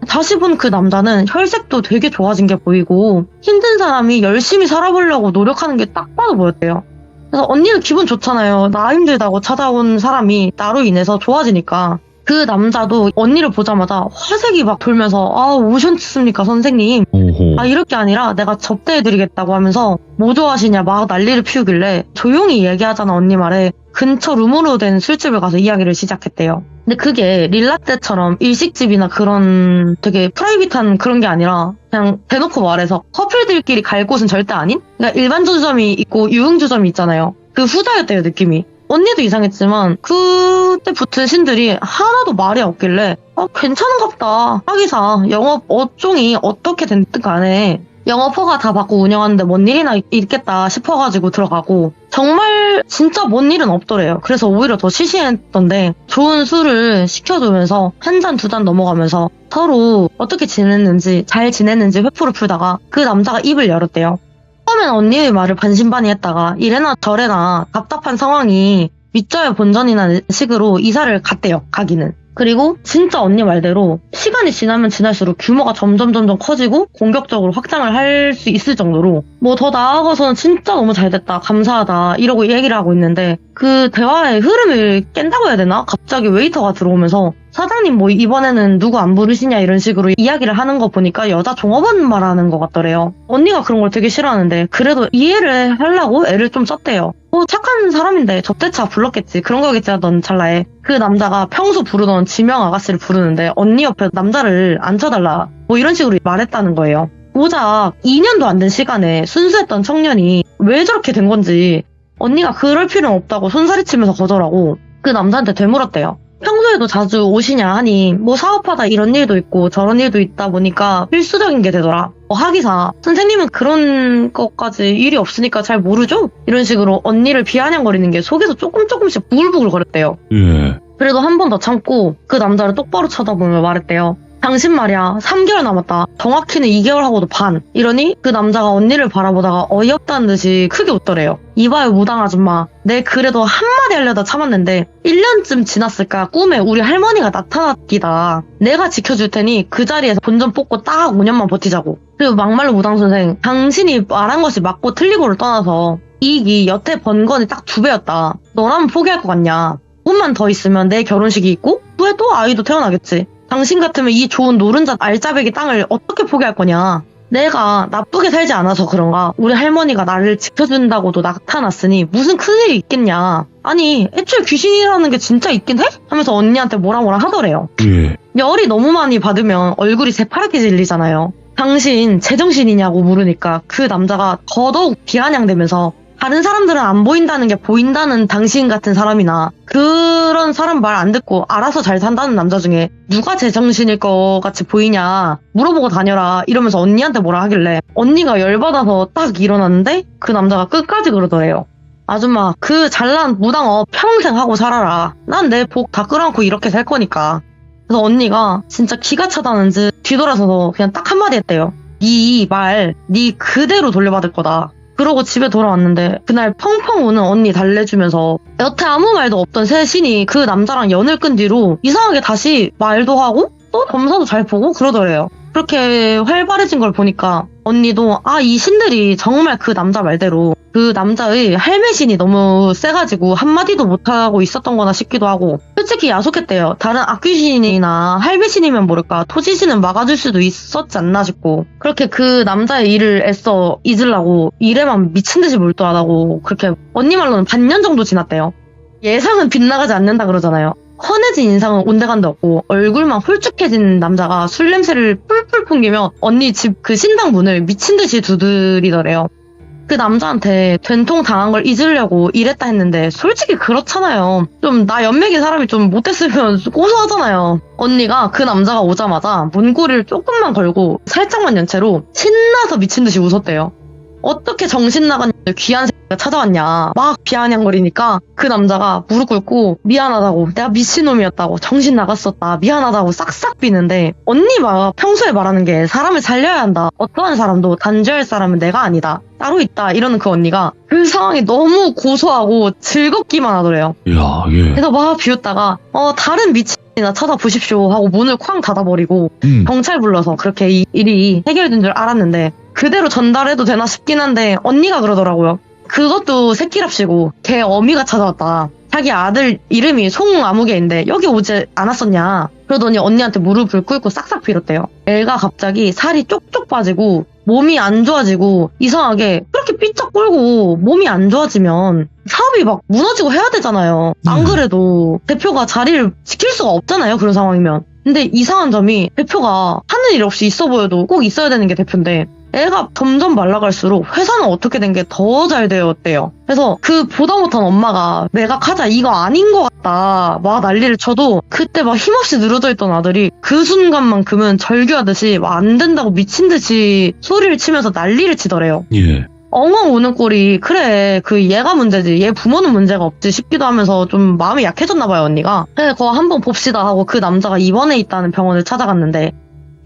다시 본 그 남자는 혈색도 되게 좋아진 게 보이고 힘든 사람이 열심히 살아보려고 노력하는 게 딱 봐도 보였대요. 그래서 언니는 기분 좋잖아요. 나 힘들다고 찾아온 사람이 나로 인해서 좋아지니까. 그 남자도 언니를 보자마자 화색이 막 돌면서 아 오셨습니까 선생님. 오호. 아 이럴 게 아니라 내가 접대해드리겠다고 하면서 뭐 좋아하시냐 막 난리를 피우길래 조용히 얘기하잖아 언니 말에 근처 룸으로 된 술집을 가서 이야기를 시작했대요. 근데 그게 릴라떼처럼 일식집이나 그런 되게 프라이빗한 그런 게 아니라 그냥 대놓고 말해서 커플들끼리 갈 곳은 절대 아닌? 그러니까 일반주점이 있고 유흥주점이 있잖아요. 그 후자였대요 느낌이. 언니도 이상했지만 그때 붙은 신들이 하나도 말이 없길래 괜찮은갑다. 하기사 영업 업종이 어떻게 됐든 간에 영업허가 다 받고 운영하는데 뭔 일이나 있겠다 싶어가지고 들어가고 정말 진짜 뭔 일은 없더래요. 그래서 오히려 더 시시했던데 좋은 술을 시켜주면서 한 잔 두 잔 넘어가면서 서로 어떻게 지냈는지 잘 지냈는지 회포를 풀다가 그 남자가 입을 열었대요. 처음엔 언니의 말을 반신반의했다가 이래나 저래나 답답한 상황이 밑져야 본전이라는 식으로 이사를 갔대요. 가기는. 그리고 진짜 언니 말대로 시간이 지나면 지날수록 규모가 점점 커지고 공격적으로 확장을 할 수 있을 정도로 뭐 더 나아가서는 진짜 너무 잘 됐다, 감사하다 이러고 얘기를 하고 있는데 그 대화의 흐름을 깬다고 해야 되나? 갑자기 웨이터가 들어오면서 사장님 뭐 이번에는 누구 안 부르시냐 이런 식으로 이야기를 하는 거 보니까 여자 종업원 말하는 것 같더래요. 언니가 그런 걸 되게 싫어하는데 그래도 이해를 하려고 애를 좀 썼대요. 착한 사람인데 접대차 불렀겠지, 그런 거겠지 하던 찰나에 그 남자가 평소 부르던 지명 아가씨를 부르는데 언니 옆에 남자를 앉혀달라 뭐 이런 식으로 말했다는 거예요. 고작 2년도 안 된 시간에 순수했던 청년이 왜 저렇게 된 건지 언니가 그럴 필요는 없다고 손사리치면서 거절하고 그 남자한테 되물었대요. 평소에도 자주 오시냐 하니 뭐 사업하다 이런 일도 있고 저런 일도 있다 보니까 필수적인 게 되더라. 하기사 선생님은 그런 것까지 일이 없으니까 잘 모르죠? 이런 식으로 언니를 비아냥거리는 게 속에서 조금씩 부글부글 거렸대요. 예. 그래도 한 번 더 참고 그 남자를 똑바로 쳐다보며 말했대요. 당신 말이야 3개월 남았다. 정확히는 2개월 하고도 반. 이러니 그 남자가 언니를 바라보다가 어이없다는 듯이 크게 웃더래요. 이봐요 무당 아줌마. 내 그래도 한마디 하려다 참았는데 1년쯤 지났을까 꿈에 우리 할머니가 나타났기다. 내가 지켜줄 테니 그 자리에서 본전 뽑고 딱 5년만 버티자고. 그리고 막말로 무당 선생, 당신이 말한 것이 맞고 틀리고를 떠나서 이익이 여태 번 건이 딱 2배였다. 너라면 포기할 것 같냐. 조금만 더 있으면 내 결혼식이 있고 후에 또 아이도 태어나겠지. 당신 같으면 이 좋은 노른자 알짜배기 땅을 어떻게 포기할 거냐. 내가 나쁘게 살지 않아서 그런가 우리 할머니가 나를 지켜준다고도 나타났으니 무슨 큰일이 있겠냐. 아니 애초에 귀신이라는 게 진짜 있긴 해? 하면서 언니한테 뭐라 하더래요. 예. 열이 너무 많이 받으면 얼굴이 새파랗게 질리잖아요. 당신 제정신이냐고 물으니까 그 남자가 더더욱 비아냥대면서 다른 사람들은 안 보인다는 게 보인다는 당신 같은 사람이나 그런 사람 말 안 듣고 알아서 잘 산다는 남자 중에 누가 제정신일 것 같이 보이냐 물어보고 다녀라 이러면서 언니한테 뭐라 하길래 언니가 열받아서 딱 일어났는데 그 남자가 끝까지 그러더래요. 아줌마 그 잘난 무당업 평생 하고 살아라. 난 내 복 다 끌어안고 이렇게 살 거니까. 그래서 언니가 진짜 기가 차다는지 뒤돌아서서 그냥 딱 한마디 했대요. 네 말 네 그대로 돌려받을 거다. 그러고 집에 돌아왔는데 그날 펑펑 우는 언니 달래주면서 여태 아무 말도 없던 새 신이 그 남자랑 연을 끈 뒤로 이상하게 다시 말도 하고 또 점사도 잘 보고 그러더래요. 그렇게 활발해진 걸 보니까 언니도 이 신들이 정말 그 남자 말대로 그 남자의 할매신이 너무 세가지고 한마디도 못하고 있었던 거나 싶기도 하고 솔직히 야속했대요. 다른 악귀신이나 할매신이면 모를까 토지신은 막아줄 수도 있었지 않나 싶고 그렇게 그 남자의 일을 애써 잊으려고 일에만 미친듯이 몰두하다고 그렇게 언니 말로는 반년 정도 지났대요. 예상은 빗나가지 않는다 그러잖아요. 헌해진 인상은 온데간데 없고 얼굴만 홀쭉해진 남자가 술 냄새를 풀풀 풍기며 언니 집 그 신당 문을 미친듯이 두드리더래요. 그 남자한테 된통 당한 걸 잊으려고 이랬다 했는데 솔직히 그렇잖아요. 좀 나 연맥인 사람이 좀 못했으면 고소하잖아요. 언니가 그 남자가 오자마자 문고리를 조금만 걸고 살짝만 연 채로 신나서 미친듯이 웃었대요. 어떻게 정신 나간 귀한 새끼가 찾아왔냐 막 비아냥거리니까 그 남자가 무릎 꿇고 미안하다고 내가 미친놈이었다고 정신 나갔었다 미안하다고 싹싹 비는데 언니가 평소에 말하는 게 사람을 살려야 한다. 어떠한 사람도 단죄할 사람은 내가 아니다. 따로 있다. 이러는 그 언니가 그 상황이 너무 고소하고 즐겁기만 하더래요. 야, 예. 그래서 막 비웃다가 다른 미친이나 찾아보십시오 하고 문을 쾅 닫아버리고 경찰 불러서 그렇게 이 일이 해결된 줄 알았는데 그대로 전달해도 되나 싶긴 한데 언니가 그러더라고요. 그것도 새끼랍시고 걔 어미가 찾아왔다. 자기 아들 이름이 송아무개인데 여기 오지 않았었냐. 그러더니 언니한테 무릎을 꿇고 싹싹 빌었대요. 애가 갑자기 살이 쪽쪽 빠지고 몸이 안 좋아지고 이상하게 그렇게 삐쩍 꼴고 몸이 안 좋아지면 사업이 막 무너지고 해야 되잖아요. 안 그래도 대표가 자리를 지킬 수가 없잖아요. 그런 상황이면. 근데 이상한 점이 대표가 하는 일 없이 있어 보여도 꼭 있어야 되는 게 대표인데 애가 점점 말라갈수록 회사는 어떻게 된 게 더 잘 되었대요. 그래서 그 보다 못한 엄마가 매각하자 이거 아닌 것 같다 막 난리를 쳐도 그때 막 힘없이 늘어져 있던 아들이 그 순간만큼은 절규하듯이 막 안 된다고 미친듯이 소리를 치면서 난리를 치더래요. 예. 엉엉 우는 꼴이 그래 그 얘가 문제지 얘 부모는 문제가 없지 싶기도 하면서 좀 마음이 약해졌나 봐요 언니가. 그래 그거 한번 봅시다 하고 그 남자가 입원해 있다는 병원을 찾아갔는데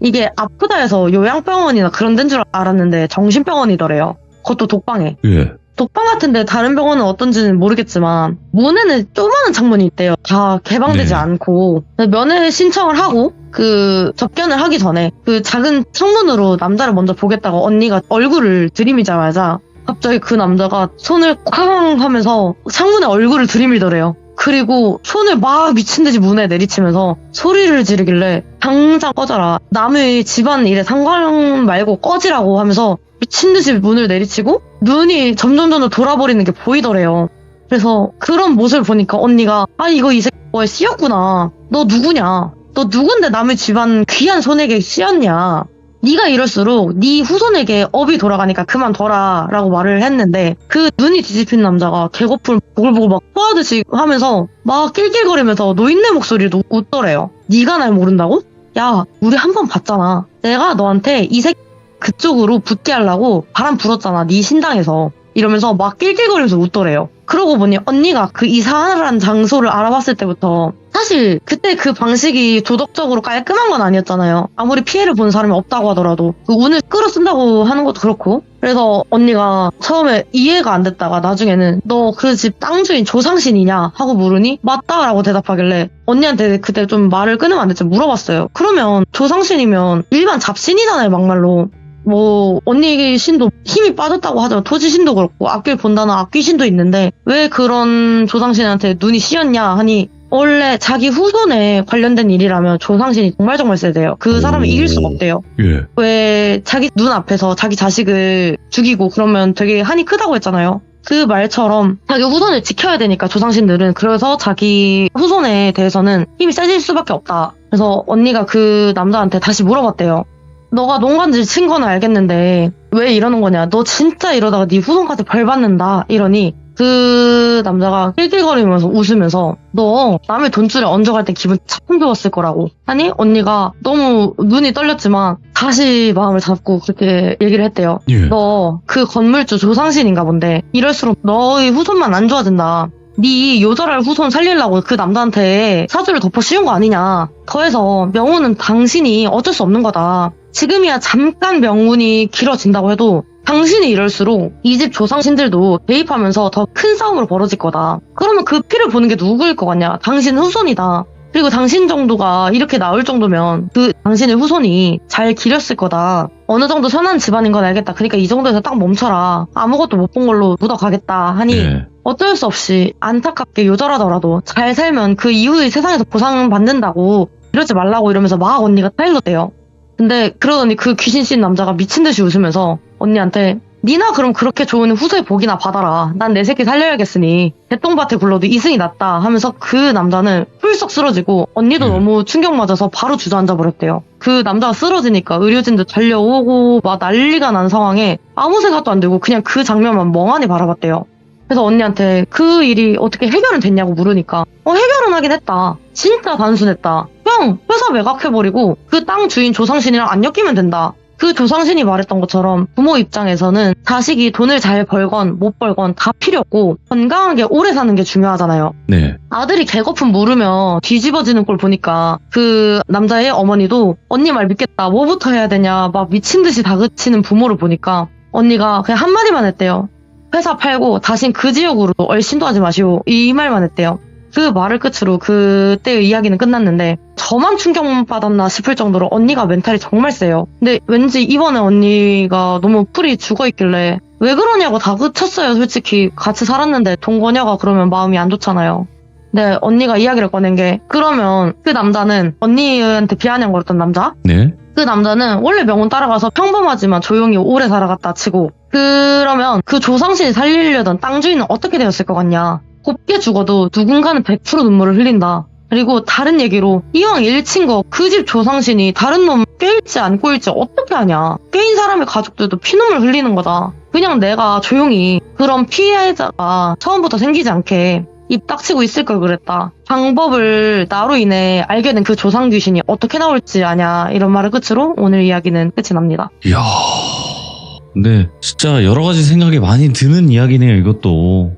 이게 아프다 해서 요양병원이나 그런 데인 줄 알았는데 정신병원이더래요. 그것도 독방에. 예. 독방 같은데 다른 병원은 어떤지는 모르겠지만 문에는 조그마한 창문이 있대요. 다 개방되지 네. 않고 면회 신청을 하고 그 접견을 하기 전에 그 작은 창문으로 남자를 먼저 보겠다고 언니가 얼굴을 들이미자마자 갑자기 그 남자가 손을 쾅 하면서 창문에 얼굴을 들이밀더래요. 그리고 손을 막 미친듯이 문에 내리치면서 소리를 지르길래 당장 꺼져라. 남의 집안 일에 상관 말고 꺼지라고 하면서 미친듯이 문을 내리치고 눈이 점점 돌아버리는 게 보이더래요. 그래서 그런 모습을 보니까 언니가 이거 이 새끼 뭐에 씌었구나. 너 누구냐? 너 누군데 남의 집안 귀한 손에게 씌었냐? 네가 이럴수록 네 후손에게 업이 돌아가니까 그만둬라 라고 말을 했는데 그 눈이 뒤집힌 남자가 개거품 보글보글 막 토하듯이 하면서 막 낄낄거리면서 노인네 목소리로 웃더래요. 네가 날 모른다고? 야, 우리 한 번 봤잖아. 내가 너한테 이 새끼 그쪽으로 붙게 하려고 바람 불었잖아. 네 신당에서. 이러면서 막 낄낄거리면서 웃더래요. 그러고 보니 언니가 그 이사한 장소를 알아봤을 때부터 사실 그때 그 방식이 도덕적으로 깔끔한 건 아니었잖아요. 아무리 피해를 본 사람이 없다고 하더라도 그 운을 끌어쓴다고 하는 것도 그렇고. 그래서 언니가 처음에 이해가 안 됐다가 나중에는 너 그 집 땅 주인 조상신이냐 하고 물으니 맞다라고 대답하길래 언니한테 그때 좀 말을 끊으면 안 될지 물어봤어요. 그러면 조상신이면 일반 잡신이잖아요, 막말로. 뭐 언니 신도 힘이 빠졌다고 하잖아. 토지 신도 그렇고 악귀를 본다는 악귀 신도 있는데 왜 그런 조상신한테 눈이 씌었냐 하니 원래 자기 후손에 관련된 일이라면 조상신이 정말 세대요. 그 사람을 이길 수가 없대요. 예. 왜 자기 눈 앞에서 자기 자식을 죽이고 그러면 되게 한이 크다고 했잖아요. 그 말처럼 자기 후손을 지켜야 되니까 조상신들은 그래서 자기 후손에 대해서는 힘이 세질 수밖에 없다. 그래서 언니가 그 남자한테 다시 물어봤대요. 너가 농간질 친 건 알겠는데 왜 이러는 거냐? 너 진짜 이러다가 네 후손한테 벌 받는다. 이러니 그 남자가 낄낄거리면서 웃으면서 너 남의 돈줄에 얹어갈 때 기분 참 좋았을 거라고 하니 언니가 너무 눈이 떨렸지만 다시 마음을 잡고 그렇게 얘기를 했대요. 예. 너 그 건물주 조상신인가 본데 이럴수록 너의 후손만 안 좋아진다. 네 요절할 후손 살리려고 그 남자한테 사주를 덮어 씌운 거 아니냐. 더해서 명운은 당신이 어쩔 수 없는 거다. 지금이야 잠깐 명운이 길어진다고 해도 당신이 이럴수록 이 집 조상신들도 대입하면서 더 큰 싸움으로 벌어질 거다. 그러면 그 피를 보는 게 누구일 것 같냐? 당신은 후손이다. 그리고 당신 정도가 이렇게 나올 정도면 그 당신의 후손이 잘 기렸을 거다. 어느 정도 선한 집안인 건 알겠다. 그러니까 이 정도에서 딱 멈춰라. 아무것도 못 본 걸로 묻어가겠다 하니 예. 어쩔 수 없이 안타깝게 요절하더라도 잘 살면 그 이후의 세상에서 보상받는다고 이러지 말라고 이러면서 막 언니가 타일렀대요. 근데 그러더니 그 귀신 씬 남자가 미친듯이 웃으면서 언니한테 니나 그럼 그렇게 좋은 후손의 복이나 받아라. 난 내 새끼 살려야겠으니 개똥밭에 굴러도 이승이 낫다 하면서 그 남자는 훌썩 쓰러지고 언니도 너무 충격맞아서 바로 주저앉아 버렸대요. 그 남자가 쓰러지니까 의료진도 달려오고 막 난리가 난 상황에 아무 생각도 안 들고 그냥 그 장면만 멍하니 바라봤대요. 그래서 언니한테 그 일이 어떻게 해결은 됐냐고 물으니까 해결은 하긴 했다. 진짜 단순했다. 그냥 회사 매각해버리고 그 땅 주인 조상신이랑 안 엮이면 된다. 그 조상신이 말했던 것처럼 부모 입장에서는 자식이 돈을 잘 벌건 못 벌건 다 필요 없고 건강하게 오래 사는 게 중요하잖아요. 네. 아들이 개거품 물으며 뒤집어지는 걸 보니까 그 남자의 어머니도 언니 말 믿겠다. 뭐부터 해야 되냐 막 미친듯이 다그치는 부모를 보니까 언니가 그냥 한마디만 했대요. 회사 팔고 다신 그 지역으로 얼씬도 하지 마시오. 이 말만 했대요. 그 말을 끝으로 그때의 이야기는 끝났는데 저만 충격받았나 싶을 정도로 언니가 멘탈이 정말 세요. 근데 왠지 이번에 언니가 너무 풀이 죽어있길래 왜 그러냐고 다그쳤어요. 솔직히 같이 살았는데 동거녀가 그러면 마음이 안 좋잖아요. 근데 언니가 이야기를 꺼낸 게 그러면 그 남자는 언니한테 비아냥거렸던 남자? 네. 그 남자는 원래 명운 따라가서 평범하지만 조용히 오래 살아갔다 치고 그러면 그 조상신이 살리려던 땅 주인은 어떻게 되었을 것 같냐. 곱게 죽어도 누군가는 100% 눈물을 흘린다. 그리고 다른 얘기로 이왕 일친 거 그 집 조상신이 다른 놈 꿰일지 안 꿰일지 어떻게 하냐. 꿰인 사람의 가족들도 피눈물 흘리는 거다. 그냥 내가 조용히 그런 피해자가 처음부터 생기지 않게 입 닥치고 있을 걸 그랬다. 방법을 나로 인해 알게 된 그 조상 귀신이 어떻게 나올지 아냐. 이런 말을 끝으로 오늘 이야기는 끝이 납니다. 이야. 근데 진짜 여러 가지 생각이 많이 드는 이야기네요, 이것도.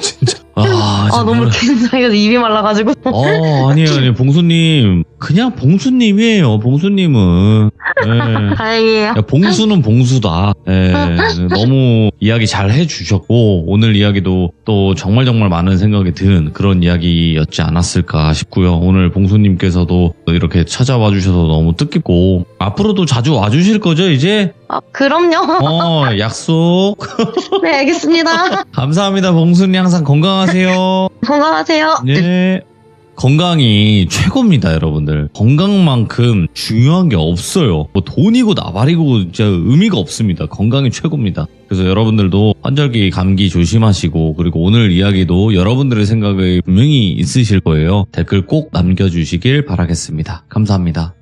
진짜. 아, 너무 긴장해서 입이 말라가지고. 아니에요. 봉수님. 그냥 봉수님이에요, 봉수님은. 예. 다행이에요. 야, 봉수는 봉수다. 예, 너무 이야기 잘 해주셨고 오늘 이야기도 또 정말 많은 생각이 든 그런 이야기였지 않았을까 싶고요. 오늘 봉수님께서도 이렇게 찾아와 주셔서 너무 뜻깊고 앞으로도 자주 와주실 거죠 이제? 그럼요. 약속. 네, 알겠습니다. 감사합니다. 봉수님 항상 건강하세요. 건강하세요. 네. 건강이 최고입니다, 여러분들. 건강만큼 중요한 게 없어요. 뭐 돈이고 나발이고 진짜 의미가 없습니다. 건강이 최고입니다. 그래서 여러분들도 환절기 감기 조심하시고 그리고 오늘 이야기도 여러분들의 생각이 분명히 있으실 거예요. 댓글 꼭 남겨주시길 바라겠습니다. 감사합니다.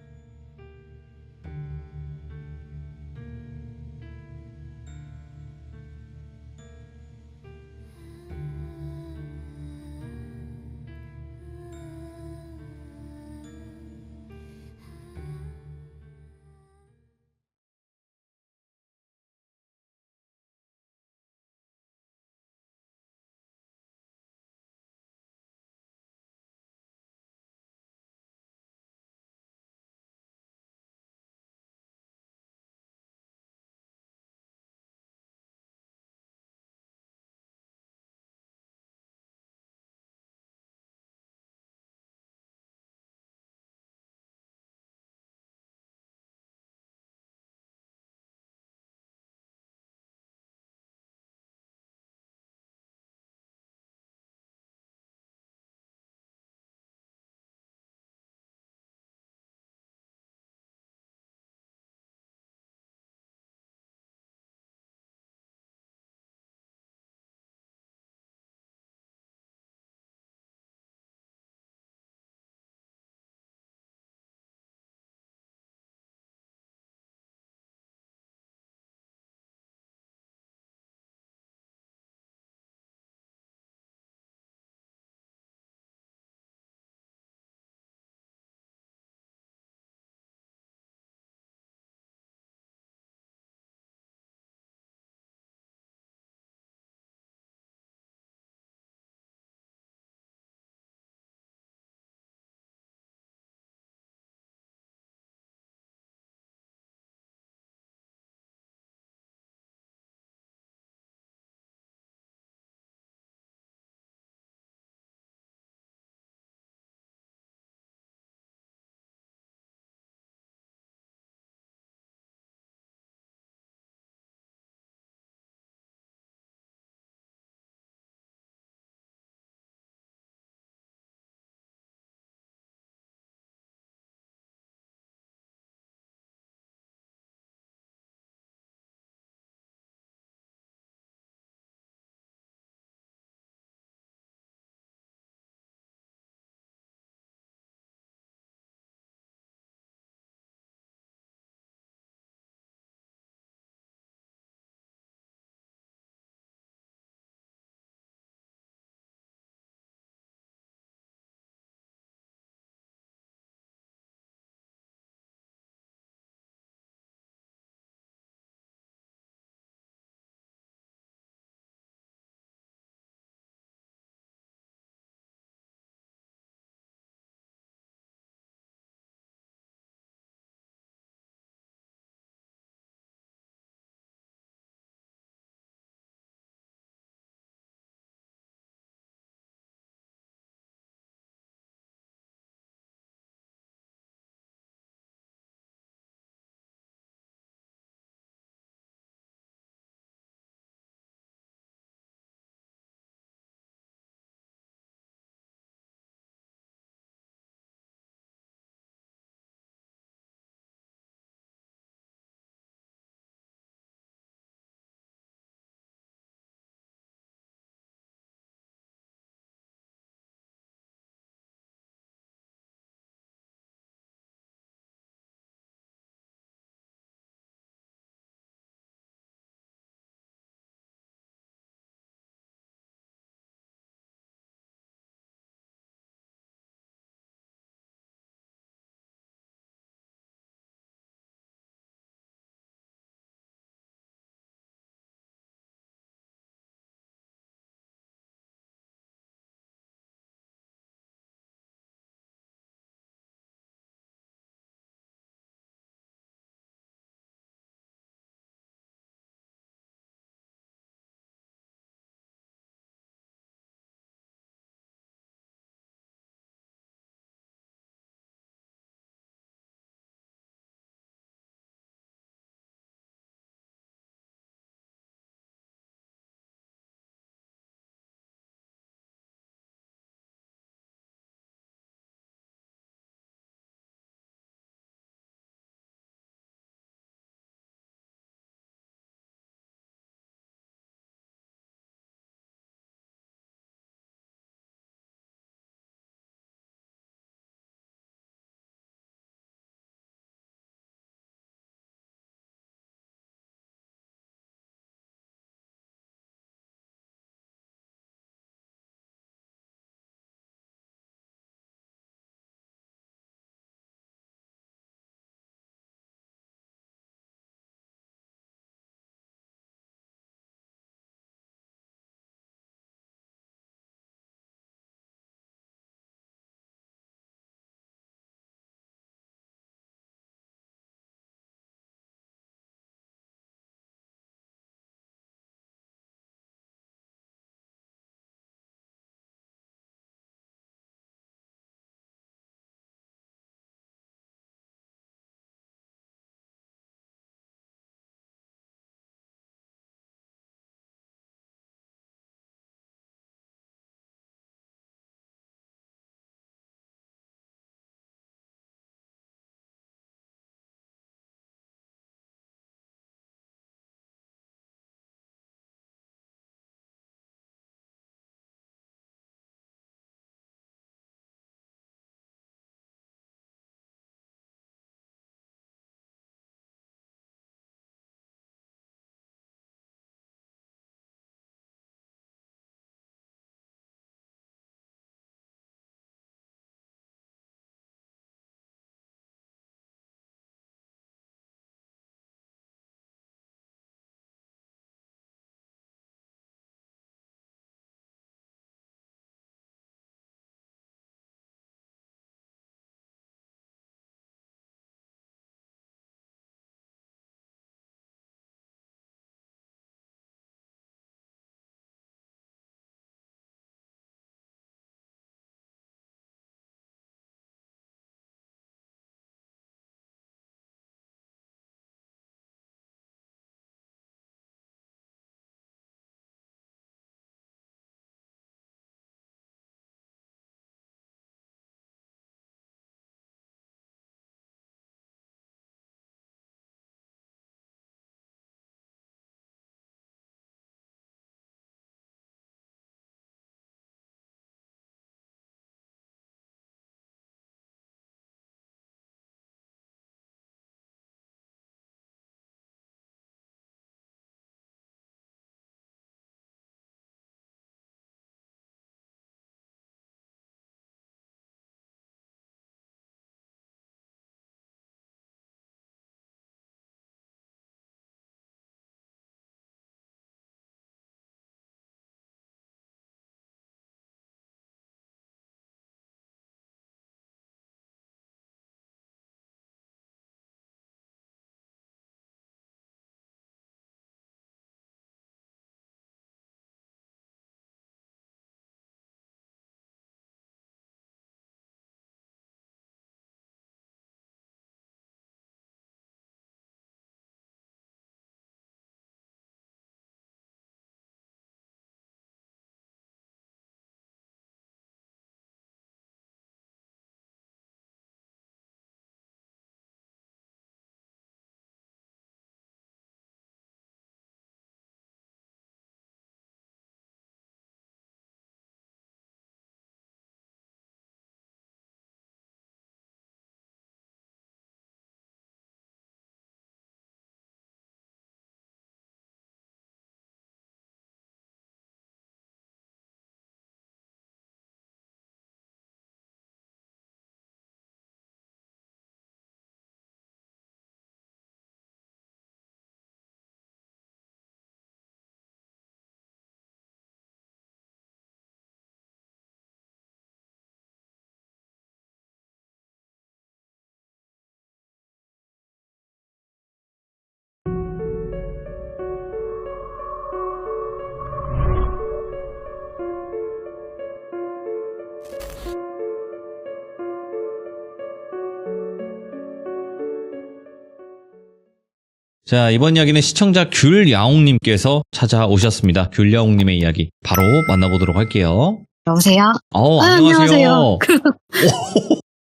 자, 이번 이야기는 시청자 귤야옹님께서 찾아오셨습니다. 귤야옹님의 이야기 바로 만나보도록 할게요. 여보세요? 안녕하세요.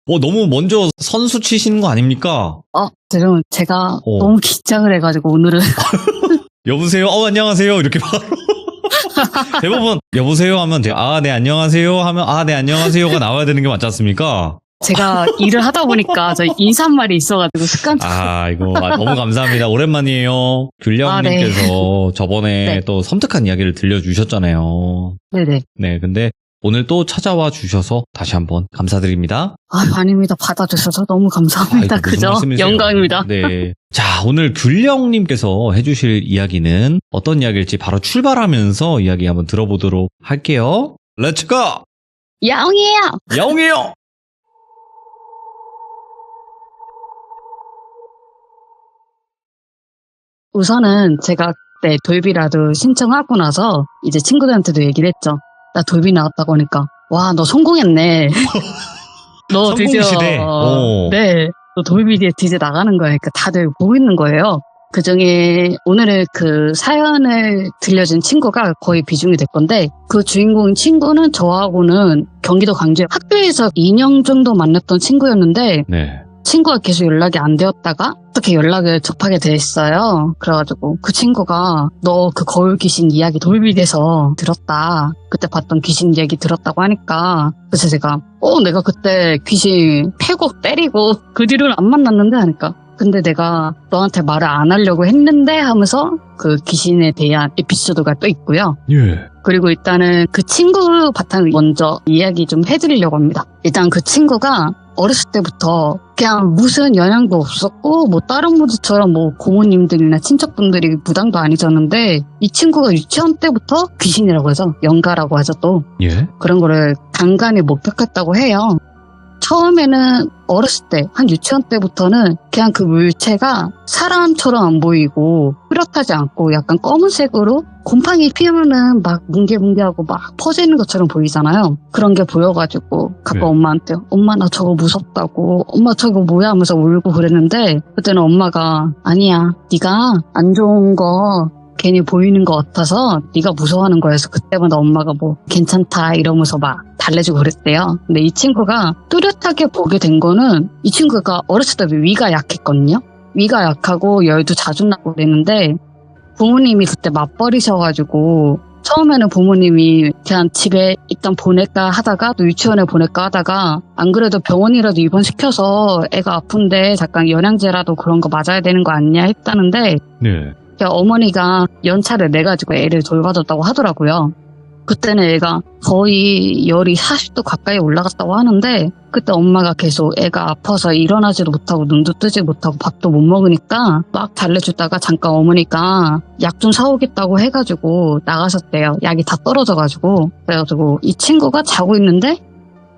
너무 먼저 선수 치시는 거 아닙니까? 지금 제가 너무 긴장을 해가지고 오늘은. 여보세요? 안녕하세요. 이렇게 바로. 대부분 여보세요 하면 돼요. 네, 안녕하세요 하면 네, 안녕하세요가 나와야 되는 게 맞지 않습니까? 제가 일을 하다 보니까 저 인사말이 있어가지고 습관적으로. 이거 너무 감사합니다. 오랜만이에요. 귤야옹님께서 네. 저번에 네. 또 섬뜩한 이야기를 들려주셨잖아요. 네네. 네, 근데 오늘 또 찾아와 주셔서 다시 한번 감사드립니다. 아닙니다. 받아주셔서 너무 감사합니다. 무슨 그죠? 말씀이세요? 영광입니다. 네. 자, 오늘 귤야옹님께서 해주실 이야기는 어떤 이야기일지 바로 출발하면서 이야기 한번 들어보도록 할게요. 렛츠고! 야옹이에요! 야옹이에요! 우선은 제가 그때 돌비라도 신청하고 나서 이제 친구들한테도 얘기를 했죠. 나 돌비 나왔다고 하니까 와, 너 성공했네. 너 드디어 성공시대. 네, 너 돌비 뒤에 나가는 거야. 그러니까 다들 보고 있는 거예요. 그중에 오늘의 그 사연을 들려준 친구가 거의 비중이 될 건데 그 주인공 친구는 저하고는 경기도 광주에 학교에서 2년 정도 만났던 친구였는데 네. 친구가 계속 연락이 안 되었다가 어떻게 연락을 접하게 됐어요. 그래가지고 그 친구가 너 그 거울 귀신 이야기 돌비돼서 들었다. 그때 봤던 귀신 이야기 들었다고 하니까 그래서 제가 내가 그때 귀신 패고 때리고 그 뒤로는 안 만났는데 하니까 근데 내가 너한테 말을 안 하려고 했는데 하면서 그 귀신에 대한 에피소드가 또 있고요. 예. 그리고 일단은 그 친구 바탕을 먼저 이야기 좀 해드리려고 합니다. 일단 그 친구가 어렸을 때부터 그냥 무슨 영향도 없었고 뭐 다른 분들처럼 뭐 고모님들이나 친척분들이 무당도 아니셨는데 이 친구가 유치원 때부터 귀신이라고 해서 영가라고 하죠 또. 예. 그런 거를 간간히 목격했다고 해요. 처음에는 어렸을 때, 한 유치원 때부터는 그냥 그 물체가 사람처럼 안 보이고 뚜렷하지 않고 약간 검은색으로 곰팡이 피우면은 막 뭉게뭉게하고 막 퍼지는 것처럼 보이잖아요. 그런 게 보여가지고 가끔 엄마한테 엄마 나 저거 무섭다고 엄마 저거 뭐야 하면서 울고 그랬는데 그때는 엄마가 아니야 네가 안 좋은 거 괜히 보이는 것 같아서 네가 무서워하는 거여서 그때마다 엄마가 뭐 괜찮다 이러면서 막 달래주고 그랬대요. 근데 이 친구가 뚜렷하게 보게 된 거는 이 친구가 어렸을 때 위가 약했거든요. 위가 약하고 열도 자주 나고 그랬는데 부모님이 그때 맞벌이셔가지고 처음에는 부모님이 그냥 집에 일단 보낼까 하다가 또 유치원에 보낼까 하다가 안 그래도 병원이라도 입원시켜서 애가 아픈데 잠깐 영양제라도 그런 거 맞아야 되는 거 아니냐 했다는데 네. 어머니가 연차를 내가지고 애를 돌봐줬다고 하더라고요. 그때는 애가 거의 열이 40도 가까이 올라갔다고 하는데 그때 엄마가 계속 애가 아파서 일어나지도 못하고 눈도 뜨지 못하고 밥도 못 먹으니까 막 달래주다가 잠깐 어머니가 약 좀 사오겠다고 해가지고 나가셨대요. 약이 다 떨어져가지고. 그래가지고 이 친구가 자고 있는데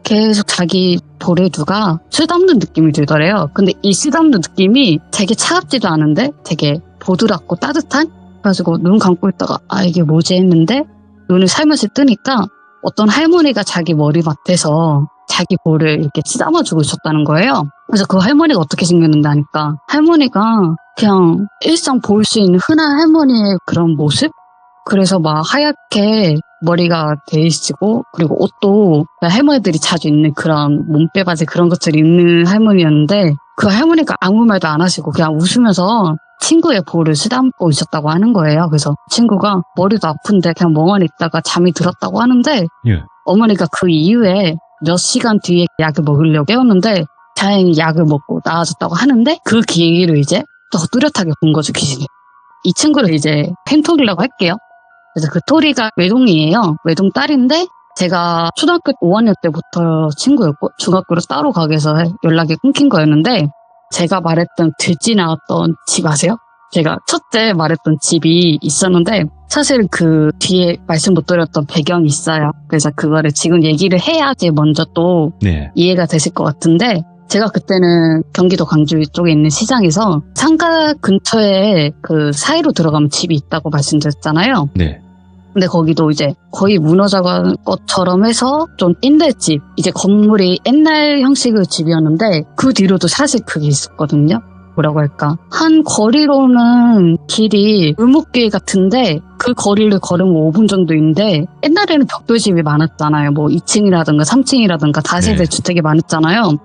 계속 자기 볼에 누가 술 담는 느낌이 들더래요. 근데 이 술 담는 느낌이 되게 차갑지도 않은데 되게 보드랍고 따뜻한? 그래가지고 눈 감고 있다가 이게 뭐지 했는데 눈을 살며시 뜨니까 어떤 할머니가 자기 머리맡에서 자기 볼을 이렇게 쓰다마주고 있었다는 거예요. 그래서 그 할머니가 어떻게 생겼는데 하니까 할머니가 그냥 일상 볼 수 있는 흔한 할머니의 그런 모습? 그래서 막 하얗게 머리가 돼 있고 그리고 옷도 할머니들이 자주 입는 그런 몸빼바지 그런 것들을 입는 할머니였는데 그 할머니가 아무 말도 안 하시고 그냥 웃으면서 친구의 볼을 쓰다듬고 있었다고 하는 거예요. 그래서 친구가 머리도 아픈데 그냥 멍하니 있다가 잠이 들었다고 하는데 어머니가 그 이후에 몇 시간 뒤에 약을 먹으려고 깨웠는데 다행히 약을 먹고 나아졌다고 하는데 그 기회를 이제 더 뚜렷하게 본 거죠, 귀신이. 이 친구를 이제 펜토리라고 할게요. 그래서 그 토리가 외동이에요. 외동 딸인데 제가 초등학교 5학년 때부터 친구였고 중학교로 따로 가게 해서 연락이 끊긴 거였는데 제가 말했던 들쥐 나왔던 집 아세요? 제가 첫째 말했던 집이 있었는데 사실 그 뒤에 말씀 못 드렸던 배경이 있어요. 그래서 그거를 지금 얘기를 해야지 먼저 또 이해가 되실 것 같은데 제가 그때는 경기도 광주 쪽에 있는 시장에서 상가 근처에 그 사이로 들어가면 집이 있다고 말씀드렸잖아요. 네. 근데 거기도 이제 거의 무너져간 것처럼 해서 좀 옛날집, 이제 건물이 옛날 형식의 집이었는데 그 뒤로도 사실 그게 있었거든요. 뭐라고 할까. 한 거리로는 길이 골목길 같은데 그 거리를 걸으면 5분 정도인데 옛날에는 벽돌집이 많았잖아요. 뭐 2층이라든가 3층이라든가 다세대 네. 주택이 많았잖아요.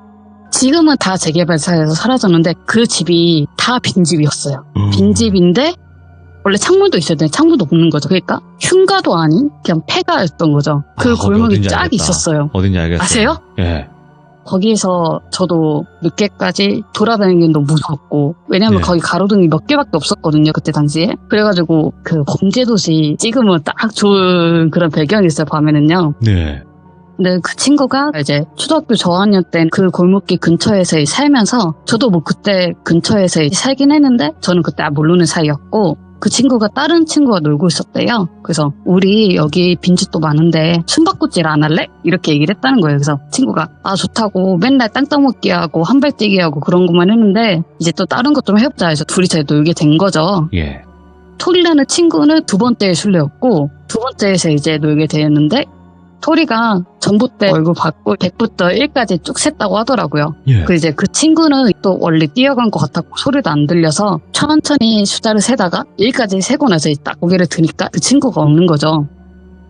지금은 다 재개발사에서 사라졌는데 그 집이 다 빈집이었어요. 빈집인데 원래 창문도 있어야 되는데 창문도 없는 거죠. 그러니까 흉가도 아닌 그냥 폐가였던 거죠. 그 거기 골목이 어딘지 쫙 알겠다. 있었어요. 어딘지 알겠어요. 아세요? 예. 거기에서 저도 늦게까지 돌아다니긴 너무 무서웠고 왜냐면 네. 거기 가로등이 몇 개밖에 없었거든요. 그때 당시에. 그래가지고 그 범죄도시 찍으면 딱 좋은 그런 배경이 있어요. 밤에는요. 네. 근데 그 친구가 이제 초등학교 저학년 때 그 골목길 근처에서 살면서 저도 뭐 그때 근처에서 살긴 했는데 저는 그때 모르는 사이였고 그 친구가 다른 친구가 놀고 있었대요. 그래서 우리 여기 빈집도 많은데 숨바꼭질 안 할래? 이렇게 얘기를 했다는 거예요. 그래서 친구가 좋다고 맨날 땅 따먹기 하고 한발뛰기 하고 그런 것만 했는데 이제 또 다른 것 좀 해보자 해서 둘이 잘 놀게 된 거죠. 예. 토리라는 친구는 두 번째 술래였고 두 번째에서 이제 놀게 되었는데 토리가 전봇대 얼굴 받고 100부터 1까지 쭉 셌다고 하더라고요. 예. 그 이제 그 친구는 또 원래 뛰어간 것 같았고 소리도 안 들려서 천천히 숫자를 세다가 1까지 세고 나서 딱 고개를 드니까 그 친구가 없는 거죠.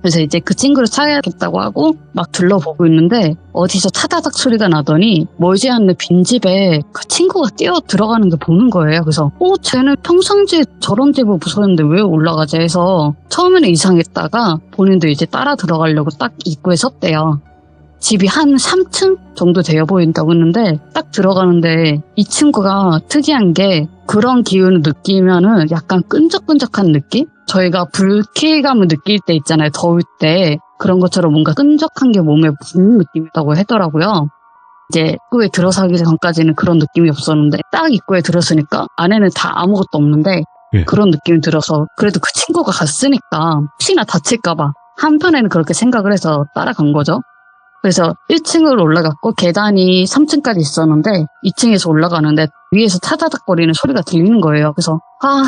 그래서 이제 그 친구를 찾아야겠다고 하고 막 둘러보고 있는데 어디서 타다닥 소리가 나더니 멀지 않는 빈집에 그 친구가 뛰어 들어가는 게 보는 거예요. 그래서 쟤는 평상시에 저런 집을 무서웠는데 왜 올라가지 해서 처음에는 이상했다가 본인도 이제 따라 들어가려고 딱 입구에 섰대요. 집이 한 3층 정도 되어 보인다고 했는데 딱 들어가는데 이 친구가 특이한 게 그런 기운을 느끼면은 약간 끈적끈적한 느낌? 저희가 불쾌감을 느낄 때 있잖아요. 더울 때 그런 것처럼 뭔가 끈적한 게 몸에 묻는 느낌이라고 하더라고요. 이제 입구에 들어서기 전까지는 그런 느낌이 없었는데 딱 입구에 들었으니까 안에는 다 아무것도 없는데 예. 그런 느낌이 들어서 그래도 그 친구가 갔으니까 혹시나 다칠까봐 한편에는 그렇게 생각을 해서 따라간 거죠. 그래서 1층으로 올라갔고 계단이 3층까지 있었는데 2층에서 올라가는데 위에서 타다닥거리는 소리가 들리는 거예요. 그래서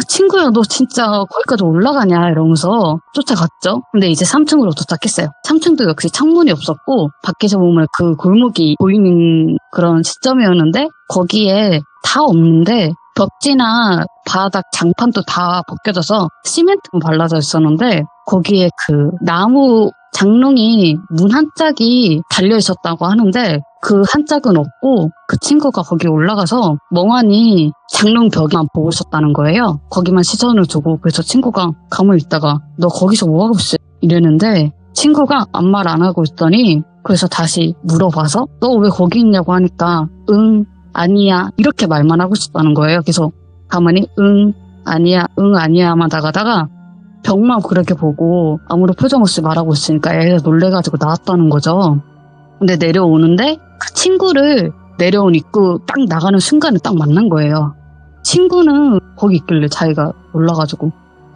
친구야 너 진짜 거기까지 올라가냐 이러면서 쫓아갔죠. 근데 이제 3층으로 도착했어요. 3층도 역시 창문이 없었고 밖에서 보면 그 골목이 보이는 그런 시점이었는데 거기에 다 없는데 벽지나 바닥 장판도 다 벗겨져서 시멘트가 발라져 있었는데 거기에 그 나무 장롱이 문 한 짝이 달려 있었다고 하는데 그 한 짝은 없고 그 친구가 거기 올라가서 멍하니 장롱 벽에만 보고 있었다는 거예요. 거기만 시선을 두고 그래서 친구가 가만히 있다가 너 거기서 뭐하고 있어? 이랬는데 친구가 아무 말 안 하고 있더니 그래서 다시 물어봐서 너 왜 거기 있냐고 하니까 응 아니야 이렇게 말만 하고 있었다는 거예요. 그래서 가만히 응 아니야만 나가다가 벽만 그렇게 보고 아무런 표정 없이 말하고 있으니까 애가 놀래가지고 나왔다는 거죠. 근데 내려오는데 그 친구를 내려온 입구 딱 나가는 순간에 딱 만난 거예요. 친구는 거기 있길래 자기가 놀라가지고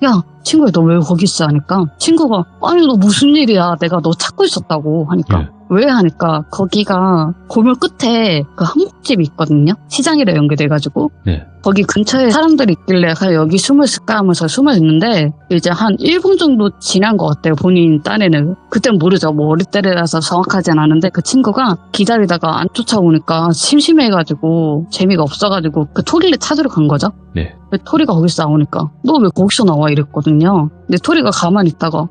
야 친구야 너 왜 거기 있어 하니까 친구가 아니 너 무슨 일이야 내가 너 찾고 있었다고 하니까 예. 왜 하니까 거기가 골목 끝에 그 한복집이 있거든요. 시장이랑 연계돼가지고 네. 거기 근처에 사람들이 있길래 그냥 여기 숨을 쓸까 하면서 숨어 있는데 이제 한 1분 정도 지난 것 같아요. 본인 딴에는. 그땐 모르죠. 뭐 어릴 때라서 정확하진 않은데 그 친구가 기다리다가 안 쫓아오니까 심심해가지고 재미가 없어가지고 그 토리를 찾으러 간 거죠. 네. 토리가 거기서 나오니까 너 왜 거기서 나와 이랬거든요. 근데 토리가 가만히 있다가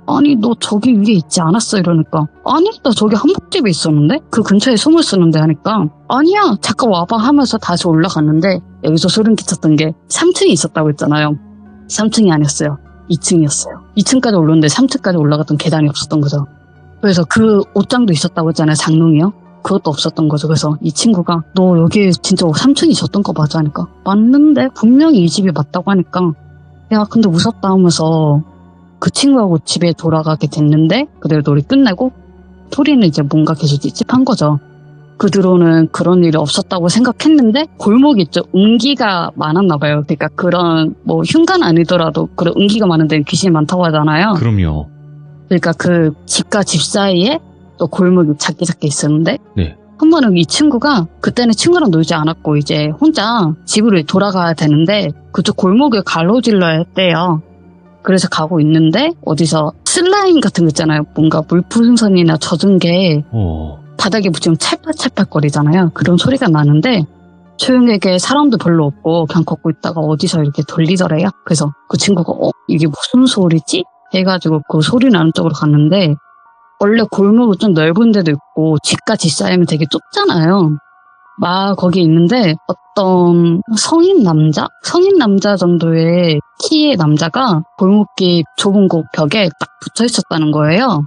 아니 너 저기 위에 있지 않았어 이러니까 아니 나 저기 한복집에 있었는데 그 근처에 숨을 쓰는데 하니까 아니야 잠깐 와봐 하면서 다시 올라갔는데 여기서 소름 끼쳤던 게 3층이 있었다고 했잖아요. 3층이 아니었어요. 2층이었어요. 2층까지 올랐는데 3층까지 올라갔던 계단이 없었던 거죠. 그래서 그 옷장도 있었다고 했잖아요. 장롱이요. 그것도 없었던 거죠. 그래서 이 친구가 너 여기 진짜 3층이 있었던 거 맞아 하니까 맞는데 분명히 이 집이 맞다고 하니까 야 근데 무섭다 하면서 그 친구하고 집에 돌아가게 됐는데 그대로 놀이 끝내고 토리는 이제 뭔가 계속 찝찝한 거죠. 그 뒤로는 그런 일이 없었다고 생각했는데 골목이 있죠. 운기가 많았나 봐요. 그러니까 그런 뭐 흉가는 아니더라도 그런 운기가 많은 데는 귀신이 많다고 하잖아요. 그럼요. 그러니까 그 집과 집 사이에 또 골목이 작게 있었는데 네. 한 번은 이 친구가 그때는 친구랑 놀지 않았고 이제 혼자 집으로 돌아가야 되는데 그쪽 골목을 가로질러야 했대요. 그래서 가고 있는데 어디서 슬라임 같은 거 있잖아요. 뭔가 물풍선이나 젖은 게 바닥에 붙이면 찰칵찰칵거리잖아요. 그런 소리가 나는데 조용하게 사람도 별로 없고 그냥 걷고 있다가 어디서 이렇게 들리더래요. 그래서 그 친구가 이게 무슨 소리지? 해가지고 그 소리 나는 쪽으로 갔는데 원래 골목은 좀 넓은 데도 있고 집과 집 사이면 되게 좁잖아요. 막 거기 있는데 어떤 성인 남자 정도의 키의 남자가 골목길 좁은 곳 벽에 딱 붙어 있었다는 거예요.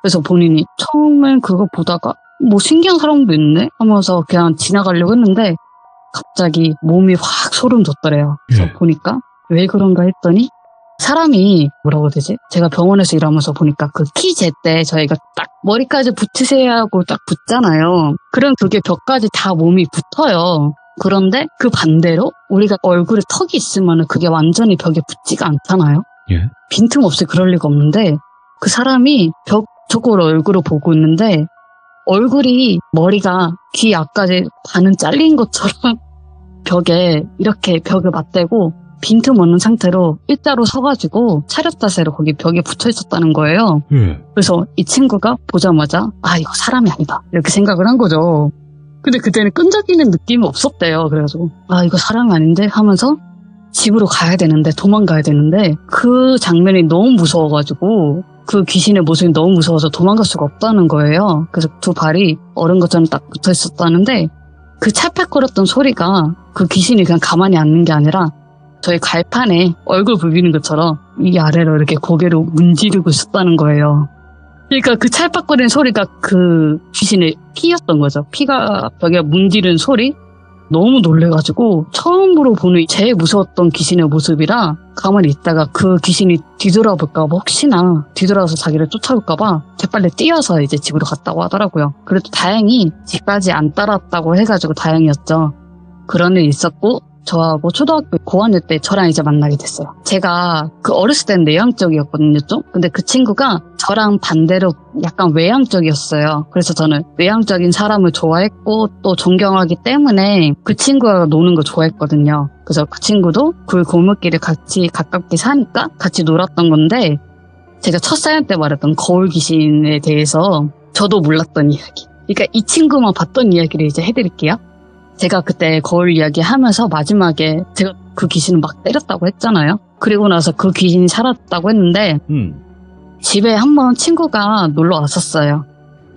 그래서 본인이 처음엔 그거 보다가 뭐 신기한 사람도 있네 하면서 그냥 지나가려고 했는데 갑자기 몸이 확 소름 돋더래요. 그래서 보니까 왜 그런가 했더니 사람이 뭐라고 해야 되지? 제가 병원에서 일하면서 보니까 그 키 잴 때 저희가 딱 머리까지 붙으세요 하고 딱 붙잖아요. 그럼 그게 벽까지 다 몸이 붙어요. 그런데 그 반대로 우리가 얼굴에 턱이 있으면 그게 완전히 벽에 붙지가 않잖아요. 예? 빈틈없이 그럴 리가 없는데 그 사람이 벽 쪽으로 얼굴을 보고 있는데 얼굴이 머리가 귀 앞까지 반은 잘린 것처럼 벽에 이렇게 벽을 맞대고 빈틈 없는 상태로 일자로 서가지고 차렷 자세로 거기 벽에 붙어 있었다는 거예요. 그래서 이 친구가 보자마자 이거 사람이 아니다 이렇게 생각을 한 거죠. 근데 그때는 끈적이는 느낌이 없었대요. 그래가지고 이거 사람이 아닌데 하면서 집으로 가야 되는데 도망가야 되는데 그 장면이 너무 무서워가지고 그 귀신의 모습이 너무 무서워서 도망갈 수가 없다는 거예요. 그래서 두 발이 얼은 것처럼 딱 붙어 있었다는데 그 찰칵거렸던 소리가 그 귀신이 그냥 가만히 앉는 게 아니라 저희 갈판에 얼굴 부비는 것처럼 이 아래로 이렇게 고개를 문지르고 있었다는 거예요. 그러니까 그 찰칵거리는 소리가 그 귀신의 피였던 거죠. 피가 벽에 문지르는 소리? 너무 놀래가지고 처음으로 보는 제일 무서웠던 귀신의 모습이라 가만히 있다가 그 귀신이 뒤돌아볼까봐 혹시나 뒤돌아서 자기를 쫓아올까봐 재빨리 뛰어서 이제 집으로 갔다고 하더라고요. 그래도 다행히 집까지 안 따랐다고 해가지고 다행이었죠. 그런 일이 있었고 저하고 초등학교 고학년 때 저랑 이제 만나게 됐어요. 제가 그 어렸을 때는 내향적이었거든요, 좀. 근데 그 친구가 저랑 반대로 약간 외향적이었어요. 그래서 저는 외향적인 사람을 좋아했고 또 존경하기 때문에 그 친구가 노는 거 좋아했거든요. 그래서 그 친구도 그 골목길에 같이 가깝게 사니까 같이 놀았던 건데 제가 첫 사연 때 말했던 거울 귀신에 대해서 저도 몰랐던 이야기. 그러니까 이 친구만 봤던 이야기를 이제 해드릴게요. 제가 그때 거울 이야기 하면서 마지막에 제가 그 귀신을 막 때렸다고 했잖아요. 그리고 나서 그 귀신이 사라졌다고 했는데 집에 한번 친구가 놀러 왔었어요.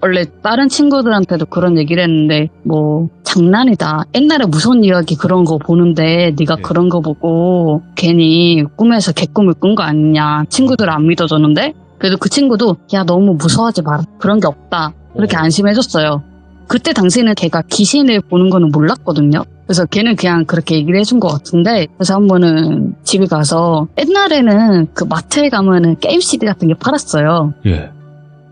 원래 다른 친구들한테도 그런 얘기를 했는데 뭐 장난이다. 옛날에 무서운 이야기 그런 거 보는데 네가 그런 거 보고 괜히 꿈에서 개꿈을 꾼 거 아니냐. 친구들 안 믿어줬는데 그래도 그 친구도 야 너무 무서워하지 마라. 그런 게 없다. 이렇게 안심해줬어요. 그때 당시에는 걔가 귀신을 보는 거는 몰랐거든요. 그래서 걔는 그냥 그렇게 얘기를 해준 것 같은데 그래서 한 번은 집에 가서 옛날에는 그 마트에 가면은 게임 CD 같은 게 팔았어요. 예.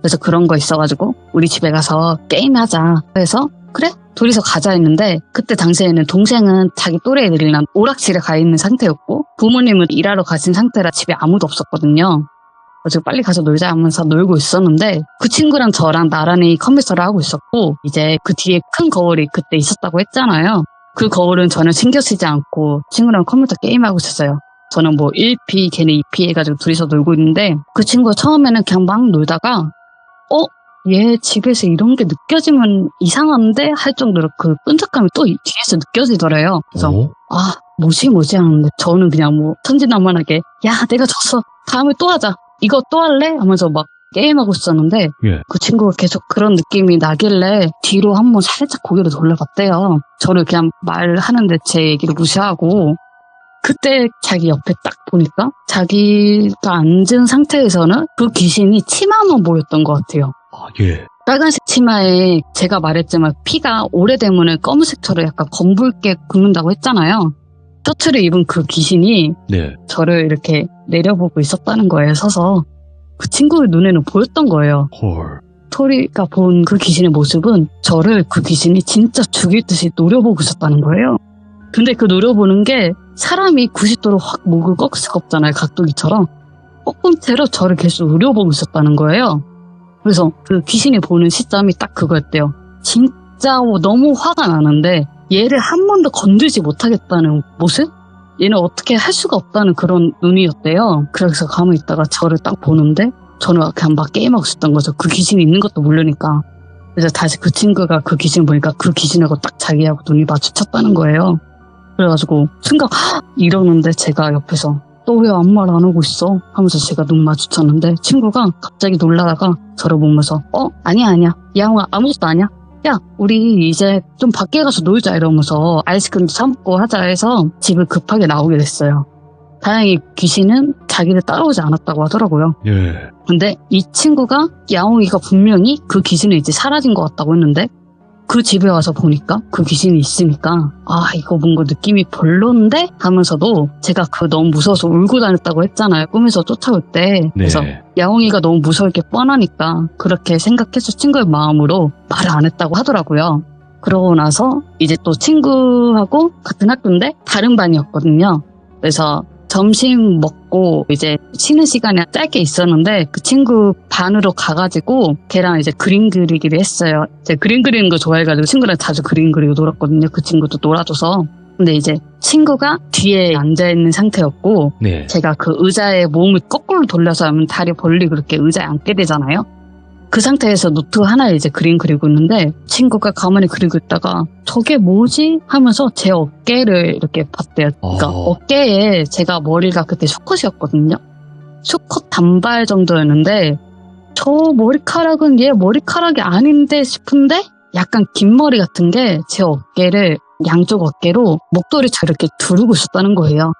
그래서 그런 거 있어가지고 우리 집에 가서 게임하자. 그래서 그래? 둘이서 가자 했는데 그때 당시에는 동생은 자기 또래 애들이랑 오락실에 가 있는 상태였고 부모님은 일하러 가신 상태라 집에 아무도 없었거든요. 그래서 빨리 가서 놀자 하면서 놀고 있었는데 그 친구랑 저랑 나란히 컴퓨터를 하고 있었고 이제 그 뒤에 큰 거울이 그때 있었다고 했잖아요. 그 거울은 전혀 신경 쓰지 않고 친구랑 컴퓨터 게임하고 있었어요. 저는 뭐 1P 걔는 2P 해가지고 둘이서 놀고 있는데 그 친구가 처음에는 그냥 막 놀다가 얘 집에서 이런 게 느껴지면 이상한데 할 정도로 그 끈적함이 또 뒤에서 느껴지더래요. 그래서 뭐지 하는데 저는 그냥 뭐 천진난만하게 야 내가 졌어 다음에 또 하자 이거 또 할래? 하면서 막 게임하고 있었는데 그 친구가 계속 그런 느낌이 나길래 뒤로 한번 살짝 고개를 돌려봤대요. 저를 그냥 말하는데 제 얘기를 무시하고 그때 자기 옆에 딱 보니까 자기가 앉은 상태에서는 그 귀신이 치마만 보였던 것 같아요. 빨간색 치마에 제가 말했지만 피가 오래되면 검은색처럼 약간 검붉게 긁는다고 했잖아요. 셔츠를 입은 그 귀신이 저를 이렇게 내려보고 있었다는 거예요. 서서 그 친구의 눈에는 보였던 거예요. 토리가 본 그 귀신의 모습은 저를 그 귀신이 진짜 죽일 듯이 노려보고 있었다는 거예요. 근데 그 노려보는 게 사람이 90도로 확 목을 꺾을 수가 없잖아요. 각도기처럼 꺾은 채로 저를 계속 노려보고 있었다는 거예요. 그래서 그 귀신이 보는 시점이 딱 그거였대요. 진짜 너무 화가 나는데 얘를 한 번도 건들지 못하겠다는 모습? 얘는 어떻게 할 수가 없다는 그런 눈이었대요. 그래서 가만히 있다가 저를 딱 보는데 저는 그냥 막 게임하고 있었던 거죠. 그 귀신이 있는 것도 모르니까. 그래서 다시 그 친구가 그 귀신을 보니까 그 귀신하고 딱 자기하고 눈이 마주쳤다는 거예요. 그래가지고 순간 이러는데 제가 옆에서 너 왜 아무 말 안 하고 있어? 하면서 제가 눈 마주쳤는데 친구가 갑자기 놀라다가 저를 보면서 아니야 야옹아 아무것도 아니야. 야 우리 이제 좀 밖에 가서 놀자 이러면서 아이스크림도 사 먹고 하자 해서 집을 급하게 나오게 됐어요. 다행히 귀신은 자기를 따라오지 않았다고 하더라고요. 예. 근데 이 친구가 야옹이가 분명히 그 귀신은 이제 사라진 것 같다고 했는데 그 집에 와서 보니까 그 귀신이 있으니까 이거 뭔가 느낌이 별론데 하면서도 제가 너무 무서워서 울고 다녔다고 했잖아요. 꿈에서 쫓아올 때. 그래서 야옹이가 너무 무서울 게 뻔하니까 그렇게 생각해서 친구의 마음으로 말을 안 했다고 하더라고요. 그러고 나서 이제 또 친구하고 같은 학교인데 다른 반이었거든요. 그래서 점심 먹고 이제 쉬는 시간이 짧게 있었는데 그 친구 반으로 가가지고 걔랑 이제 그림 그리기를 했어요. 제가 그림 그리는 거 좋아해가지고 친구랑 자주 그림 그리고 놀았거든요. 그 친구도 놀아줘서. 근데 이제 친구가 뒤에 앉아있는 상태였고 네. 제가 그 의자에 몸을 거꾸로 돌려서 하면 다리 벌리고 그렇게 의자에 앉게 되잖아요. 그 상태에서 노트 하나에 이제 그림 그리고 있는데 친구가 가만히 그리고 있다가 저게 뭐지? 하면서 제 어깨를 이렇게 봤대요. 그러니까 어깨에 제가 머리가 그때 숏컷이었거든요. 숏컷 단발 정도였는데 저 머리카락은 얘 머리카락이 아닌데 싶은데 약간 긴 머리 같은 게 제 어깨를 양쪽 어깨로 목도리처럼 이렇게 두르고 있었다는 거예요.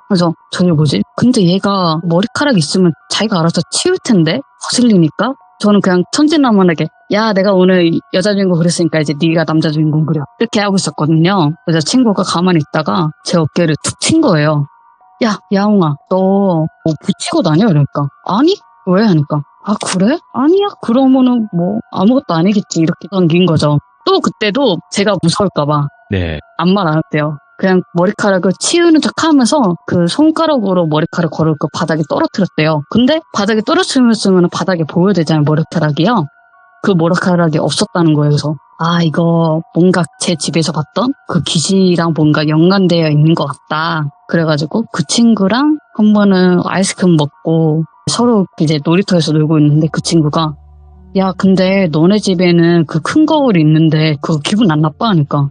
그래서 저게 뭐지? 근데 얘가 머리카락 있으면 자기가 알아서 치울 텐데 거슬리니까 저는 그냥 천진난만하게 야 내가 오늘 여자 주인공 그렸으니까 이제 네가 남자 주인공 그려 이렇게 하고 있었거든요. 그래서 친구가 가만히 있다가 제 어깨를 툭 친 거예요. 야 야옹아 너 뭐 붙이고 다녀? 이러니까 아니 왜? 하니까 그래? 아니야 그러면은 뭐 아무것도 아니겠지 이렇게 넘긴 거죠. 또 그때도 제가 무서울까봐 네. 아무 말 안 했대요. 그냥 머리카락을 치우는 척 하면서 그 손가락으로 머리카락 걸어놓고 바닥에 떨어뜨렸대요. 근데 바닥에 떨어뜨렸으면 바닥에 보여야 되잖아요, 머리카락이요. 그 머리카락이 없었다는 거예요. 그래서 이거 뭔가 제 집에서 봤던 그 귀신이랑 뭔가 연관되어 있는 것 같다. 그래가지고 그 친구랑 한 번은 아이스크림 먹고 서로 이제 놀이터에서 놀고 있는데 그 친구가 야 근데 너네 집에는 그 큰 거울이 있는데 그거 기분 안 나빠? 하니까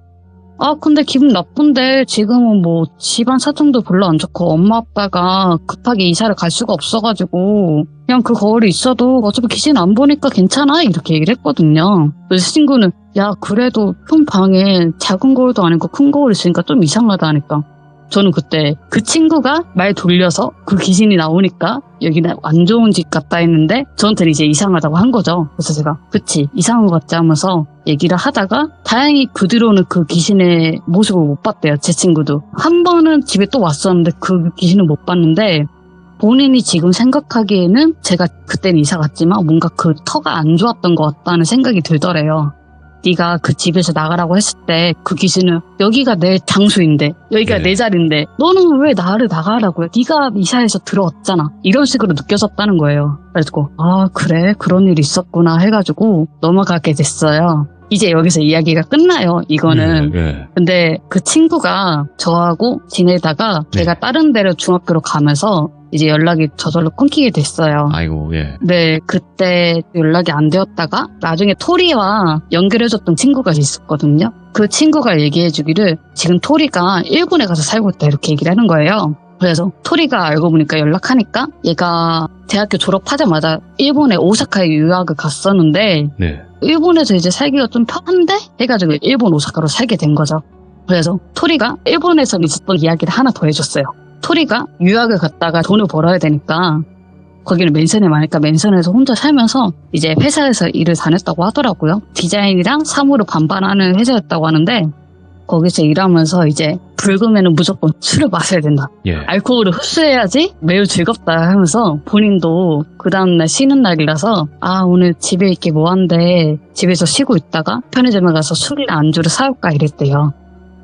근데 기분 나쁜데 지금은 뭐 집안 사정도 별로 안 좋고 엄마 아빠가 급하게 이사를 갈 수가 없어가지고 그냥 그 거울이 있어도 어차피 귀신 안 보니까 괜찮아 이렇게 얘기를 했거든요. 그래서 친구는 야 그래도 큰 방에 작은 거울도 아니고 큰 거울 있으니까 좀 이상하다 하니까 저는 그때 그 친구가 말 돌려서 그 귀신이 나오니까 여기는 안 좋은 집 같다 했는데 저한테는 이제 이상하다고 한 거죠. 그래서 제가 그치 이상한 것 같지 하면서 얘기를 하다가 다행히 그 뒤로는 그 귀신의 모습을 못 봤대요. 제 친구도. 한 번은 집에 또 왔었는데 그 귀신을 못 봤는데 본인이 지금 생각하기에는 제가 그때는 이사 갔지만 뭔가 그 터가 안 좋았던 것 같다는 생각이 들더래요. 네가 그 집에서 나가라고 했을 때 그 귀신은 여기가 내 장소인데 여기가 내 자리인데 너는 왜 나를 나가라고 해? 네가 이사해서 들어왔잖아. 이런 식으로 느껴졌다는 거예요. 그래서 그래 그런 일이 있었구나 해가지고 넘어가게 됐어요. 이제 여기서 이야기가 끝나요. 이거는. 근데 그 친구가 저하고 지내다가 제가 다른 데로 중학교로 가면서 이제 연락이 저절로 끊기게 됐어요. 아이고, 예. 네, 그때 연락이 안 되었다가 나중에 토리와 연결해줬던 친구가 있었거든요. 그 친구가 얘기해주기를 지금 토리가 일본에 가서 살고 있다 이렇게 얘기를 하는 거예요. 그래서 토리가 알고 보니까 연락하니까 얘가 대학교 졸업하자마자 일본에 오사카에 유학을 갔었는데 일본에서 이제 살기가 좀 편한데 해가지고 일본 오사카로 살게 된 거죠. 그래서 토리가 일본에서 있었던 이야기를 하나 더 해줬어요. 토리가 유학을 갔다가 돈을 벌어야 되니까 거기는 맨션이 많으니까 맨션에서 혼자 살면서 이제 회사에서 일을 다녔다고 하더라고요. 디자인이랑 사무를 반반하는 회사였다고 하는데 거기서 일하면서 이제 불금에는 무조건 술을 마셔야 된다. 알코올을 흡수해야지 매우 즐겁다 하면서 본인도 그 다음날 쉬는 날이라서 오늘 집에 있기 뭐한데 집에서 쉬고 있다가 편의점에 가서 술이나 안주를 사올까 이랬대요.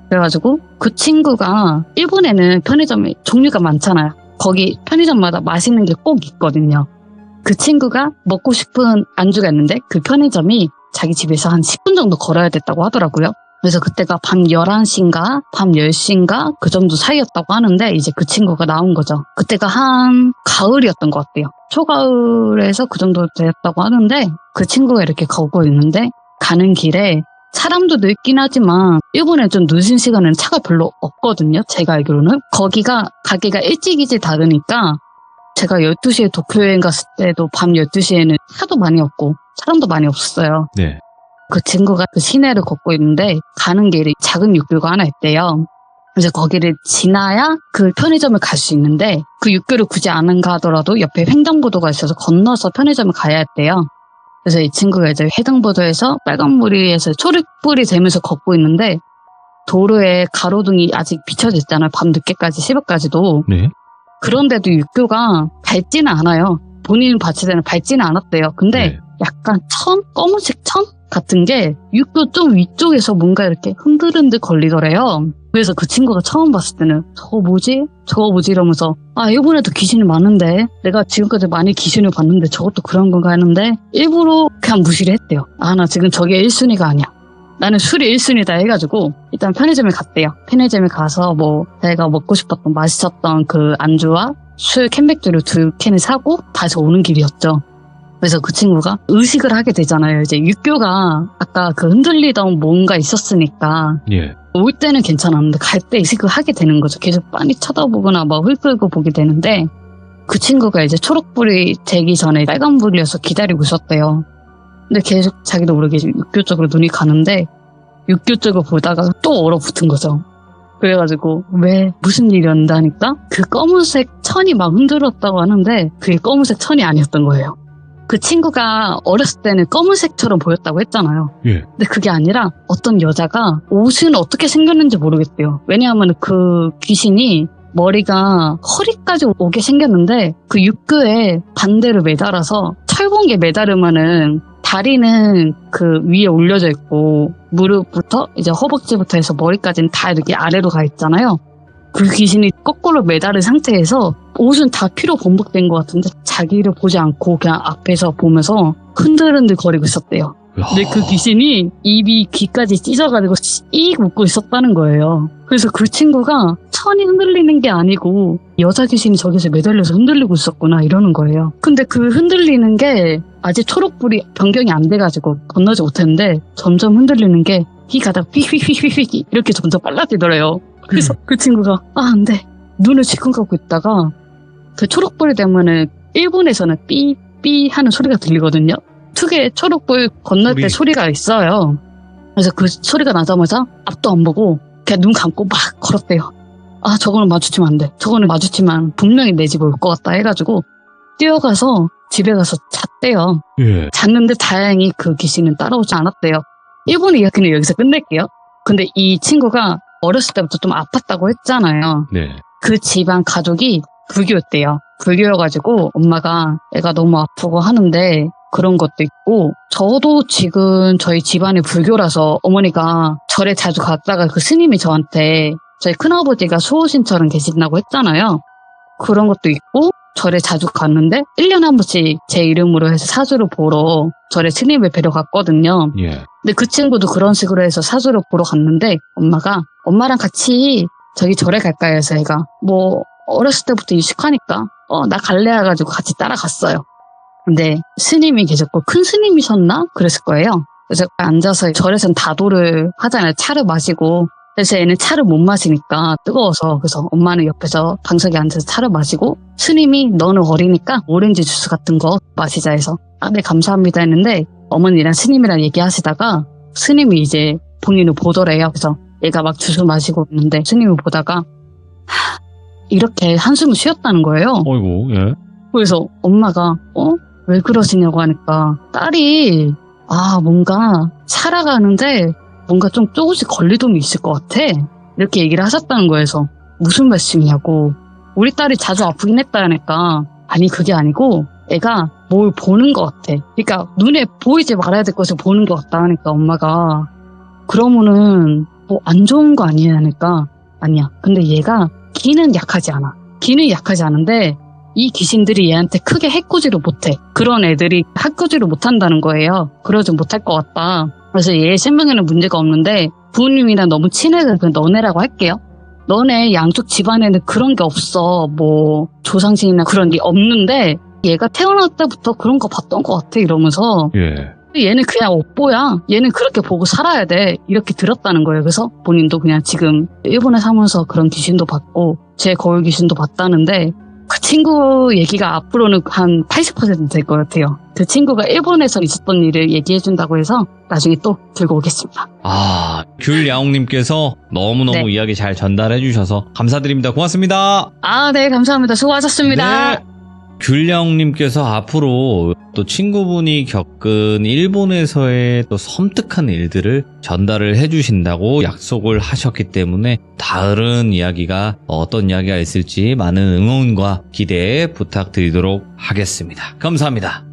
그래가지고 그 친구가 일본에는 편의점이 종류가 많잖아요. 거기 편의점마다 맛있는 게 꼭 있거든요. 그 친구가 먹고 싶은 안주가 있는데 그 편의점이 자기 집에서 한 10분 정도 걸어야 됐다고 하더라고요. 그래서 그때가 밤 11시인가 밤 10시인가 그 정도 사이였다고 하는데 이제 그 친구가 나온 거죠. 그때가 한 가을이었던 것 같아요. 초가을에서 그 정도 되었다고 하는데 그 친구가 이렇게 가고 있는데 가는 길에 사람도 늦긴 하지만 일본에 좀 늦은 시간에는 차가 별로 없거든요. 제가 알기로는. 거기가 가게가 일찍 닫으니까 제가 12시에 도쿄 여행 갔을 때도 밤 12시에는 차도 많이 없고 사람도 많이 없었어요. 네. 그 친구가 그 시내를 걷고 있는데 가는 길에 작은 육교가 하나 있대요. 그래서 거기를 지나야 그 편의점을 갈 수 있는데 그 육교를 굳이 안 가더라도 옆에 횡단보도가 있어서 건너서 편의점을 가야 했대요. 그래서 이 친구가 이제 횡단보도에서 빨간불이에서 초록불이 되면서 걷고 있는데 도로에 가로등이 아직 비춰져 있잖아요. 밤 늦게까지 새벽까지도. 네. 그런데도 육교가 밝지는 않아요. 본인 봤을 때는 밝지는 않았대요. 근데 네. 약간 검은색 천 같은 게 육교 좀 위쪽에서 뭔가 이렇게 흔들흔들 걸리더래요. 그래서 그 친구가 처음 봤을 때는 저거 뭐지 이러면서 일본에도 귀신이 많은데 내가 지금까지 많이 귀신을 봤는데 저것도 그런 건가 했는데 일부러 그냥 무시를 했대요. 나 지금 저게 1순위가 아니야. 나는 술이 1순위다 해가지고 일단 편의점에 갔대요. 편의점에 가서 뭐 내가 먹고 싶었던 맛있었던 그 안주와 술 캔맥주를 2캔을 사고 다시 오는 길이었죠. 그래서 그 친구가 의식을 하게 되잖아요. 이제 육교가 아까 그 흔들리던 뭔가 있었으니까 예. 올 때는 괜찮았는데 갈 때 의식을 하게 되는 거죠. 계속 빤히 쳐다보거나 막 흘끌고 보게 되는데 그 친구가 이제 초록불이 되기 전에 빨간불이어서 기다리고 있었대요. 근데 계속 자기도 모르게 육교 쪽으로 눈이 가는데 육교 쪽을 보다가 또 얼어붙은 거죠. 그래가지고 왜 무슨 일이었는데 하니까 그 검은색 천이 막 흔들었다고 하는데 그게 검은색 천이 아니었던 거예요. 그 친구가 어렸을 때는 검은색처럼 보였다고 했잖아요. 예. 근데 그게 아니라 어떤 여자가 옷은 어떻게 생겼는지 모르겠대요. 왜냐하면 그 귀신이 머리가 허리까지 오게 생겼는데 그 육교에 반대로 매달아서 철봉에 매달으면은 다리는 그 위에 올려져 있고 무릎부터 이제 허벅지부터 해서 머리까지는 다 이렇게 아래로 가 있잖아요. 그 귀신이 거꾸로 매달은 상태에서 옷은 다 피로 범벅된 것 같은데 자기를 보지 않고 그냥 앞에서 보면서 흔들흔들 거리고 있었대요. 근데 그 귀신이 입이 귀까지 찢어가지고 씩 웃고 있었다는 거예요. 그래서 그 친구가 천이 흔들리는 게 아니고 여자 귀신이 저기서 매달려서 흔들리고 있었구나 이러는 거예요. 근데 그 흔들리는 게 아직 초록불이 변경이 안 돼가지고 건너지 못했는데 점점 흔들리는 게 휘 가다가 휘휘휘휘휘 이렇게 점점 빨라지더래요. 그래서 그 친구가 안 돼. 눈을 지금 감고 있다가 그 초록불이 되면은 일본에서는 삐삐 하는 소리가 들리거든요. 특유의 초록불 건널 때 소리가 있어요. 그래서 그 소리가 나자마자 앞도 안 보고 그냥 눈 감고 막 걸었대요. 저거는 마주치면 안 돼. 저거는 마주치면 분명히 내 집에 올 것 같다 해가지고 뛰어가서 집에 가서 잤대요. 예. 잤는데 다행히 그 귀신은 따라오지 않았대요. 일본 이야기는 여기서 끝낼게요. 근데 이 친구가 어렸을 때부터 좀 아팠다고 했잖아요. 네. 그 집안 가족이 불교였대요. 불교여가지고 엄마가 애가 너무 아프고 하는데 그런 것도 있고 저도 지금 저희 집안이 불교라서 어머니가 절에 자주 갔다가 그 스님이 저한테 저희 큰아버지가 수호신처럼 계신다고 했잖아요. 그런 것도 있고 절에 자주 갔는데 1년에 한 번씩 제 이름으로 해서 사주를 보러 절에 스님을 뵈러 갔거든요. 예. 근데 그 친구도 그런 식으로 해서 사주를 보러 갔는데 엄마가 엄마랑 같이 저기 절에 갈까 해서 애가 뭐 어렸을 때부터 유식하니까 나 갈래 해가지고 같이 따라갔어요. 근데 스님이 계셨고 큰 스님이셨나? 그랬을 거예요. 그래서 앉아서 절에서는 다도를 하잖아요. 차를 마시고. 그래서 애는 차를 못 마시니까 뜨거워서 그래서 엄마는 옆에서 방석에 앉아서 차를 마시고 스님이 너는 어리니까 오렌지 주스 같은 거 마시자 해서 네 감사합니다 했는데 어머니랑 스님이랑 얘기하시다가 스님이 이제 본인을 보더래요. 그래서 얘가 막 주스 마시고 있는데 스님을 보다가 이렇게 한숨을 쉬었다는 거예요. 어이구, 예. 그래서 엄마가 왜 그러시냐고 하니까 딸이 뭔가 살아가는데 뭔가 좀 조금씩 걸리동이 있을 것 같아. 이렇게 얘기를 하셨다는 거에서 무슨 말씀이냐고. 우리 딸이 자주 아프긴 했다니까 아니 그게 아니고 애가 뭘 보는 것 같아. 그러니까 눈에 보이지 말아야 될 것을 보는 것 같다 하니까 엄마가 그러면은 뭐 안 좋은 거 아니야 하니까 아니야. 근데 얘가 기는 약하지 않아. 기는 약하지 않은데 이 귀신들이 얘한테 크게 해코지를 못해. 그런 애들이 해코지를 못한다는 거예요. 그러지 못할 것 같다. 그래서 얘 생명에는 문제가 없는데 부모님이랑 너무 친해서 그냥 너네라고 할게요. 너네 양쪽 집안에는 그런 게 없어. 뭐 조상신이나 그런 게 없는데 얘가 태어날 때부터 그런 거 봤던 것 같아 이러면서 예. 얘는 그냥 업보야. 얘는 그렇게 보고 살아야 돼. 이렇게 들었다는 거예요. 그래서 본인도 그냥 지금 일본에 사면서 그런 귀신도 봤고 제 거울 귀신도 봤다는데 그 친구 얘기가 앞으로는 한 80% 될 것 같아요. 그 친구가 일본에서 있었던 일을 얘기해준다고 해서 나중에 또 들고 오겠습니다. 아, 귤야옹님께서 너무너무 네. 이야기 잘 전달해 주셔서 감사드립니다. 고맙습니다. 아, 네, 감사합니다. 수고하셨습니다. 네. 귤야옹님께서 앞으로 또 친구분이 겪은 일본에서의 또 섬뜩한 일들을 전달을 해주신다고 약속을 하셨기 때문에 다른 이야기가 어떤 이야기가 있을지 많은 응원과 기대 부탁드리도록 하겠습니다. 감사합니다.